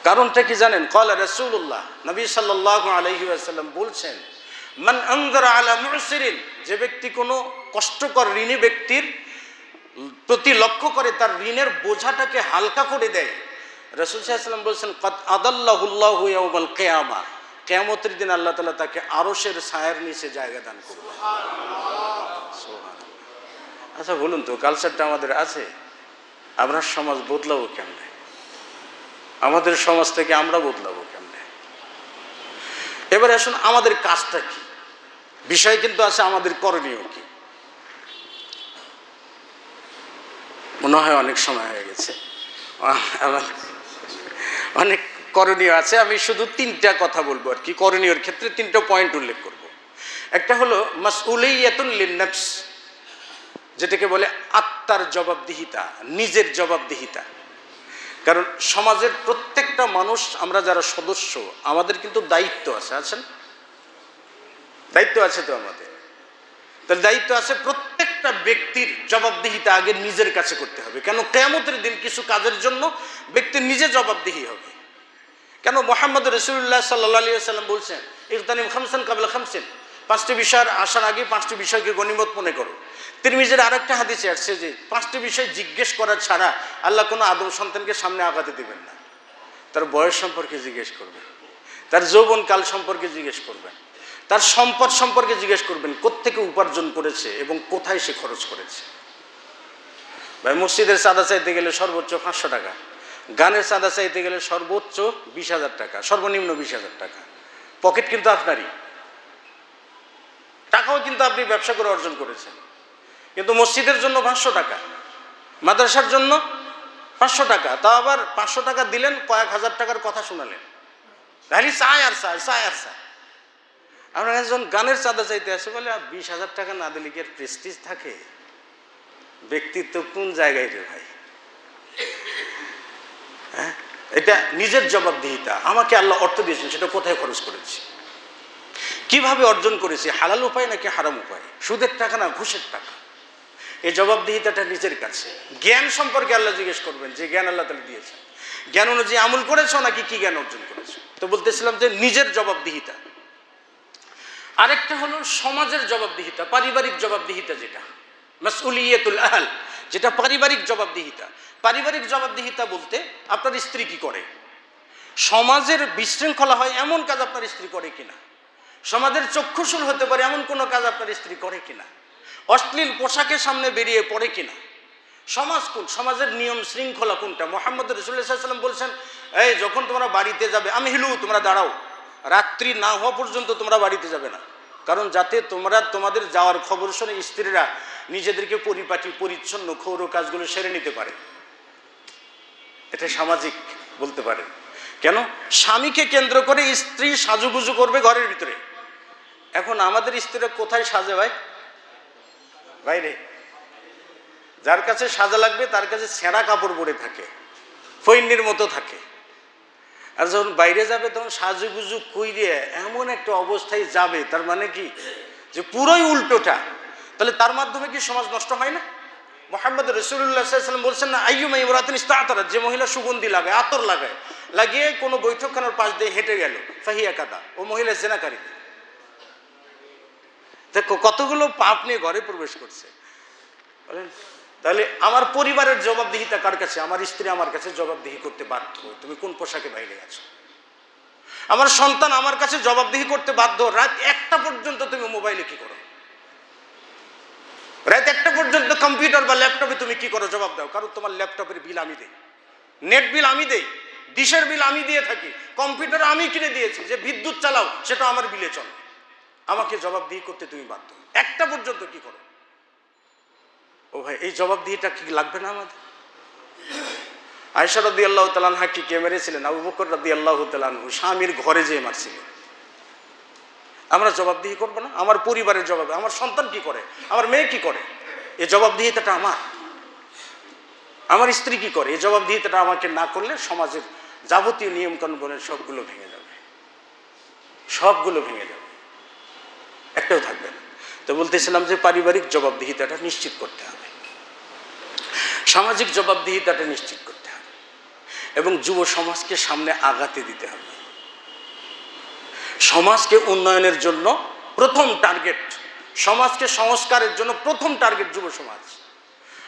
কারণটা কি জানেন? ক্বালা রাসূলুল্লাহ, নবী সাল্লাল্লাহু আলাইহি ওয়াসাল্লাম বলছেন মান আনযারা আলা মুসিরিন, যে ব্যক্তি কোনো কষ্টকর ঋণী ব্যক্তির প্রতি লক্ষ্য করে তার ঋণের বোঝাটাকে হালকা করে দেয়। রাসূল সাল্লাল্লাহু আলাইহি ওয়াসাল্লাম বলছেন কদ আদাল্লাহুল্লাহু ইয়াউমাল কিয়ামা, কিয়ামতের দিন আল্লাহ তাআলা তাকে আরশের ছায়ার নিচে জায়গা দান করবে। সুবহানাল্লাহ। আচ্ছা বলুন তো, কালচারটা আমাদের আছে, আমরা সমাজ বদলাবো কেমনে? আমাদের সমাজ থেকে আমরা বদলাবো কেমনে? এবারে আসুন আমাদের কাজটা কি, বিষয় কিন্তু আছে আমাদের করণীয় কি। মনে হয় অনেক সময় হয়ে গেছে, অনেক করণীয় আছে। আমি শুধু তিনটা কথা বলবো আর কি, করণীয়র ক্ষেত্রে তিনটা পয়েন্ট উল্লেখ করব। একটা হলো মাসউলিয়াতুন লিন-নাফস, যেটাকে বলে আত্মার জবাবদিহিতা, নিজের জবাবদিহিতা। কারণ সমাজের প্রত্যেকটা মানুষ, আমরা যারা সদস্য, আমাদের কিন্তু দায়িত্ব আছে, আছেন? দায়িত্ব আছে তো আমাদের। তার দায়িত্ব আছে প্রত্যেকটা ব্যক্তির জবাবদিহিতা আগে নিজের কাছে করতে হবে। কেন? কিয়ামতের দিন কিছু কাজের জন্য ব্যক্তি নিজে জবাবদিহি হবে। কেন? মুহাম্মদ রাসূলুল্লাহ সাল্লাল্লাহু আলাইহি ওয়াসাল্লাম বলছেন ইগতানিম খামসান কাবলা খামসিন, পাঁচটি বিষয়ের আসার আগে পাঁচটি বিষয়কে গনিমত মনে করো। তিরমিজির আরেকটা হাদিসে আসছে যে পাঁচটি বিষয় জিজ্ঞেস করা ছাড়া আল্লাহ কোনো আদম সন্তানকে সামনে আগাতে দিবেন না। তার বয়স সম্পর্কে জিজ্ঞেস করবেন, তার যৌবনকাল সম্পর্কে জিজ্ঞেস করবেন, তার সম্পদ সম্পর্কে জিজ্ঞেস করবেন, কোত্থেকে উপার্জন করেছে এবং কোথায় সে খরচ করেছে। ভাই, মসজিদের চাঁদা চাইতে গেলে সর্বোচ্চ 500 টাকা, গানের চাঁদা চাইতে গেলে সর্বোচ্চ 20,000 টাকা, সর্বনিম্ন 20,000 টাকা। পকেট কিন্তু আপনারই, টাকাও কিন্তু আপনি ব্যবসা করে অর্জন করেছেন। কিন্তু মসজিদের জন্য 500 টাকা, মাদ্রাসার জন্য 500 টাকা, তা আবার 500 টাকা দিলেন, কয়েক হাজার টাকার কথা শোনালেন, খালি চায় আর চায়, চায় আর চায়। আমরা একজন গানের চাঁদা চাইতে আসে, বলে 20,000 টাকা না দিলে কি আর প্রেস্টিজ থাকে? ব্যক্তিত্ব কোন জায়গায় রে ভাই? হ্যাঁ, এটা নিজের জবাবদিহিতা। আমাকে আল্লাহ অর্থ দিয়েছেন, সেটা কোথায় খরচ করেছি, কিভাবে অর্জন করেছি, হালাল উপায় নাকি হারাম উপায়, সুদের টাকা না ঘুষের টাকা। এই জবাবদিহিতাটা নিজের কাছে। জ্ঞান সম্পর্কে আল্লাহ জিজ্ঞেস করবেন, যে জ্ঞান আল্লাহ তাআলা দিয়েছেন, জ্ঞান অনুযায়ী আমল করেছো নাকি কি জ্ঞান অর্জন করেছো। তো বলতেছিলাম যে নিজের জবাবদিহিতা। আরেকটা হলো সমাজের জবাবদিহিতা, পারিবারিক জবাবদিহিতা, যেটা মাসউলিয়াতুল আহল, যেটা পারিবারিক জবাবদিহিতা। পারিবারিক জবাবদিহিতা বলতে আপনার স্ত্রী কি করে, সমাজের বিশৃঙ্খলা হয় এমন কাজ আপনার স্ত্রী করে কিনা, সমাজের চক্ষুশূল হতে পারে এমন কোনো কাজ আপনার স্ত্রী করে কিনা, অশ্লীল পোশাকের সামনে বেরিয়ে পড়ে কিনা, সমাজ কোন, সমাজের নিয়ম শৃঙ্খলা কোনটা। মুহাম্মদ রাসূলুল্লাহ সাল্লাল্লাহু আলাইহি ওয়াসাল্লাম বলছেন, এই যখন তোমরা বাড়িতে যাবে, আমি হিলু, তোমরা দাঁড়াও, রাত্রি না হওয়া পর্যন্ত তোমরা বাড়িতে যাবে না। কারণ যাতে তোমরা তোমাদের যাওয়ার খবর শুনে স্ত্রীরা নিজেদেরকে পরিপাটি পরিচ্ছন্ন ক্ষৌর কাজগুলো সেরে নিতে পারে। এটা সামাজিক বলতে পারেন। কেন? স্বামীকে কেন্দ্র করে স্ত্রী সাজুগুজু করবে ঘরের ভিতরে। এখন আমাদের স্ত্রীরা কোথায় সাজে ভাই? বাইরে। যার কাছে সাজা লাগবে তার কাছে ছেঁড়া কাপড় পরে থাকে, ফৈন্নির মতো থাকে। আর যখন বাইরে যাবে তখন সাজুগুজু কইরে এমন একটা অবস্থায় যাবে, তার মানে কি যে পুরোই উল্টোটা। তাহলে তার মাধ্যমে কি সমাজ নষ্ট হয় না? মুহাম্মদ রাসূলুল্লাহ সাল্লাল্লাহু আলাইহি ওয়াসাল্লাম বলছেন না, আইয়ুমা ইমরাতিন ইসতাতারাত, যে মহিলা সুগন্ধি লাগায়, আতর লাগায়, লাগিয়ে কোনো বৈঠকখানার পাশ দিয়ে হেঁটে গেল, ফাহিয়া কাদা, ও মহিলা জিনাকারী। দেখো কতগুলো পাপ নিয়ে ঘরে প্রবেশ করছে, বলেন। তাহলে আমার পরিবারের জবাবদিহিতা কার কাছে? আমার স্ত্রী আমার কাছে জবাবদিহি করতে বাধ্য, তুমি কোন পোশাকে বাইরে আছো। আমার সন্তান আমার কাছে জবাবদিহি করতে বাধ্য, রাত 1টা পর্যন্ত তুমি মোবাইলে কি করো, রাত 1টা পর্যন্ত কম্পিউটার বা ল্যাপটপে তুমি কি করো, জবাব দাও। কারণ তোমার ল্যাপটপের বিল আমি দেই, নেট বিল আমি দেই, ডিশের বিল আমি দিয়ে থাকি, কম্পিউটার আমি কিনে দিয়েছি, যে বিদ্যুৎ চালাও সেটা আমার বিলে চলে, আমাকে জবাবদিহি করতে তুমি বাধ্য। 1টা পর্যন্ত কি করো? ও ভাই, এই জবাবদিহিটা কি লাগবে না আমাদের? আয়েশা রাদিয়াল্লাহু তাআলা আনহা কি কে মেরেছিলেন? আবু বকর রাদিয়াল্লাহু তাআলা আনহু স্বামীর ঘরে যেয়ে মারছিলেন। আমরা জবাবদিহি করবো না? আমার পরিবারের জবাব, আমার সন্তান কি করে, আমার মেয়ে কি করে, এই জবাবদিহিতাটা আমার। আমার স্ত্রী কি করে, এই জবাবদিহিতাটা আমাকে না করলে সমাজের যাবতীয় নিয়মকানুনের সবগুলো ভেঙে যাবে, সবগুলো ভেঙে যাবে, একটাও থাকবে না। তো বলতেছিলাম যে পারিবারিক জবাবদিহিতাটা নিশ্চিত করতে হবে, সামাজিক জবাবদিহিতাটা নিশ্চিত করতে হবে, এবং যুব সমাজকে সামনে আগাতে দিতে হবে। সমাজকে উন্নয়নের জন্য প্রথম টার্গেট, সমাজকে সংস্কারের জন্য প্রথম টার্গেট যুব সমাজ।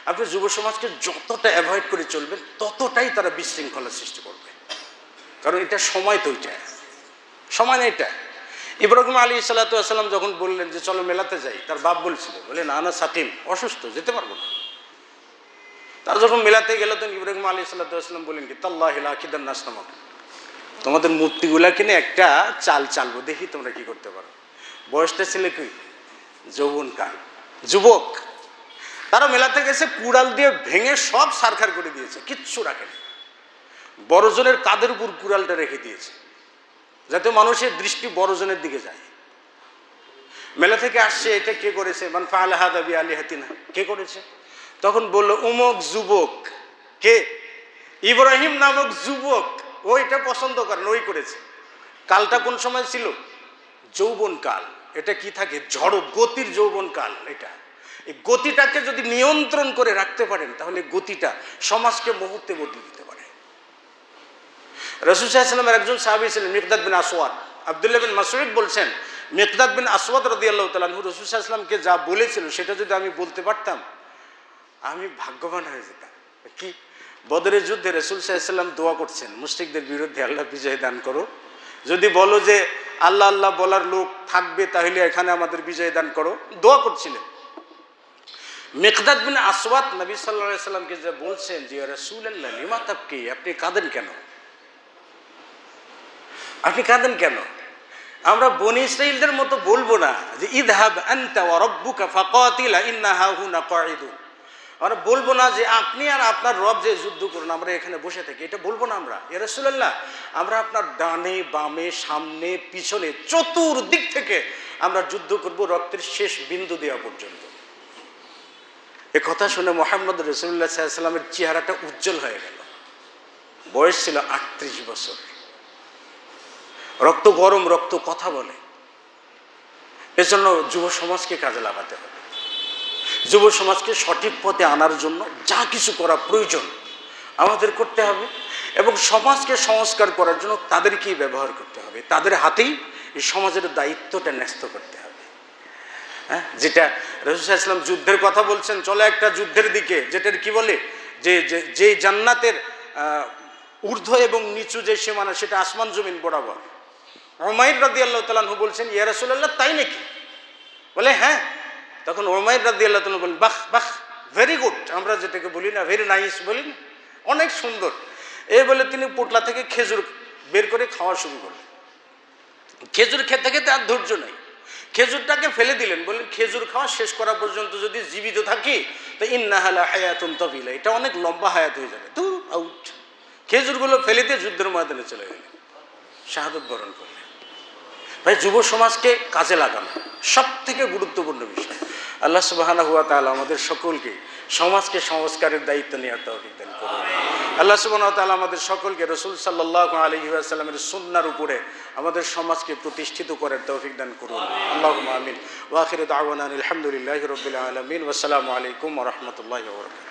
আপনি যুব সমাজকে যতটা অ্যাভয়েড করে চলবেন ততটাই তারা বিশৃঙ্খলা সৃষ্টি করবে। কারণ এটা সময় তো, ওইটা সময় না। এটা ইব্রাহিম আলাইহিস সালাম যখন বললেন যে চলো মেলাতে যাই, তার বাপ বলছিল, বলে না না সাকিম, অসুস্থ, যেতে পারবো না। তারা যখন মেলাতে গেল তখন ইব্রাহিম আলাইহিস সালাম বললেন কি তাল্লাহি লা আকিদান নাস নামাক, তোমাদের মূর্তিগুলা কিনে একটা চাল চালবো, দেখি তোমরা কি করতে পারো। বয়সটা ছিল কি যৌবনকাল, যুবক। তারা মেলাতে গেছে, কুড়াল দিয়ে ভেঙে সব সারখার করে দিয়েছে, কিচ্ছু রাখেনি। বড়জনের কাঁধের উপর কুড়ালটা রেখে দিয়েছে যাতে মানুষের দৃষ্টি বড়জনের দিকে যায়। মেলা থেকে আসছে, এটা কে করেছে? মান ফাআলা হাযা বিআলিহাতিনা, কে করেছে? তখন বলল অমুক যুবক। কে? ইব্রাহিম নামক যুবক, ও এটা পছন্দ করেন, ওই করেছে। কালটা কোন সময় ছিল? যৌবন কাল। এটা কি থাকে? ঝড় গতির যৌবন কাল। এটা এই গতিটাকে যদি নিয়ন্ত্রণ করে রাখতে পারেন তাহলে গতিটা সমাজকে মুহূর্তে বদলে দিতে পারে। রাসূল সাল্লাল্লাহু আলাইহি ওয়াসাল্লামের একজন সাহাবী ছিলেন মিকদাদ বিন আসওয়াদ। আব্দুল্লাহ বিন মাসউদ বলছেন, মিকদাদ বিন আসওয়াদ রাদিয়াল্লাহু তাআলা আনহু রাসূল সাল্লাল্লাহু আলাইহি ওয়াসাল্লামকে যা বলেছিল সেটা যদি আমি বলতে পারতাম আমি ভাগ্যবান হয়ে যেতাম। কি? বদরের যুদ্ধে রাসূল সাল্লাল্লাহু আলাইহি ওয়াসাল্লাম দোয়া করছেন, মুশরিকদের বিরুদ্ধে আল্লাহ বিজয় দান করো। যদি বলো যে আল্লাহ আল্লাহ বলার লোক থাকবে তাহলে এখানে আমাদের বিজয় দান করো, দোয়া করছিলেন। মিকদাদ বিন আসওয়াদ নবী সাল্লাল্লাহু আলাইহি ওয়াসাল্লামকে যে বলছেন যে ইয়া রাসূলুল্লাহ লিমা তাবকি, আপনি কাঁদেন কেন? আপনি কাঁদেন কেন? আমরা বনি ইসরাঈলদের মতো বলবো না যে ইযহাব আনতা ওয়া রাব্বুকা ফাকাতিলা ইন্না হাহুনা কাঈদুন। আমরা বলবো না যে আপনি আর আপনার রব যে যুদ্ধ করুন, আমরা এখানে বসে থাকি, এটা বলবো না আমরা। ইয়া রাসূলুল্লাহ, আমরা আপনার ডানে বামে সামনে পিছনে চতুর্দিক থেকে আমরা যুদ্ধ করব রক্তের শেষ বিন্দু দেওয়া পর্যন্ত। এ কথা শুনে মুহাম্মদ রাসূলুল্লাহ সাল্লাল্লাহু আলাইহি ওয়াসাল্লামের চেহারাটা উজ্জ্বল হয়ে গেল। বয়স ছিল 38 বছর। রক্ত গরম, রক্ত কথা বলে। এজন্য যুব সমাজকে কাজে লাগাতে হবে। যুব সমাজকে সঠিক পথে আনার জন্য যা কিছু করা প্রয়োজন আমাদের করতে হবে, এবং সমাজকে সংস্কার করার জন্য তাদেরকেই ব্যবহার করতে হবে। তাদের হাতেই এই সমাজের দায়িত্বটা ন্যস্ত করতে হবে। হ্যাঁ, যেটা রাসূল সাল্লাল্লাহু আলাইহি ওয়াসাল্লাম যুদ্ধের কথা বলছেন, চলে একটা যুদ্ধের দিকে, যেটার কি বলে যে জান্নাতের ঊর্ধ্ব এবং নিচু যে সীমানা সেটা আসমান জমিন বরাবর। উমাইর রাদিয়াল্লাহু তাআলা আনহু বলছেন, ইয়া রাসূলুল্লাহ, তাই নাকি? বলে হ্যাঁ। তখন উমাইর রাদিয়াল্লাহু তাআলা বলেন, বাহ বাহ, ভেরি গুড। আমরা যেটাকে বলি না, ভেরি নাইস বলি না, অনেক সুন্দর। এই বলে তিনি পোটলা থেকে খেজুর বের করে খাওয়া শুরু করলেন। খেজুর খেতে খেতে আর ধৈর্য নেই, খেজুরটাকে ফেলে দিলেন। বললেন, খেজুর খাওয়া শেষ করা পর্যন্ত যদি জীবিত থাকি তো ইন্নাহা লা হায়াতুন তাবিলা, এটা অনেক লম্বা হায়াত হয়ে যাবে। তো আউট। খেজুরগুলো ফেলে দিয়ে যুদ্ধের ময়দানে চলে গেলেন, শাহাদত বরণ করলেন। ভাই, যুব সমাজকে কাজে লাগানো সব থেকে গুরুত্বপূর্ণ বিষয়। আল্লাহ সুবহানাহু ওয়া তাআলা আমাদের সকলকে সমাজকে সংস্কারের দায়িত্ব নেওয়ার তৌফিক দান করুন। আল্লাহ সুবহানাহু ওয়া তাআলা আমাদের সকলকে রাসূল সাল্লাল্লাহু আলাইহি ওয়াসাল্লামের সুন্নাহর উপরে আমাদের সমাজকে প্রতিষ্ঠিত করার তৌফিক দান করুন। আল্লাহুম্মা আমিন। ওয়া আখিরু দাওয়ানা আলহামদুলিল্লাহি রাব্বিল আলামিন। ওয়া আসসালামু আলাইকুম ওয়া রাহমাতুল্লাহি ওয়া বারাকাতুহু।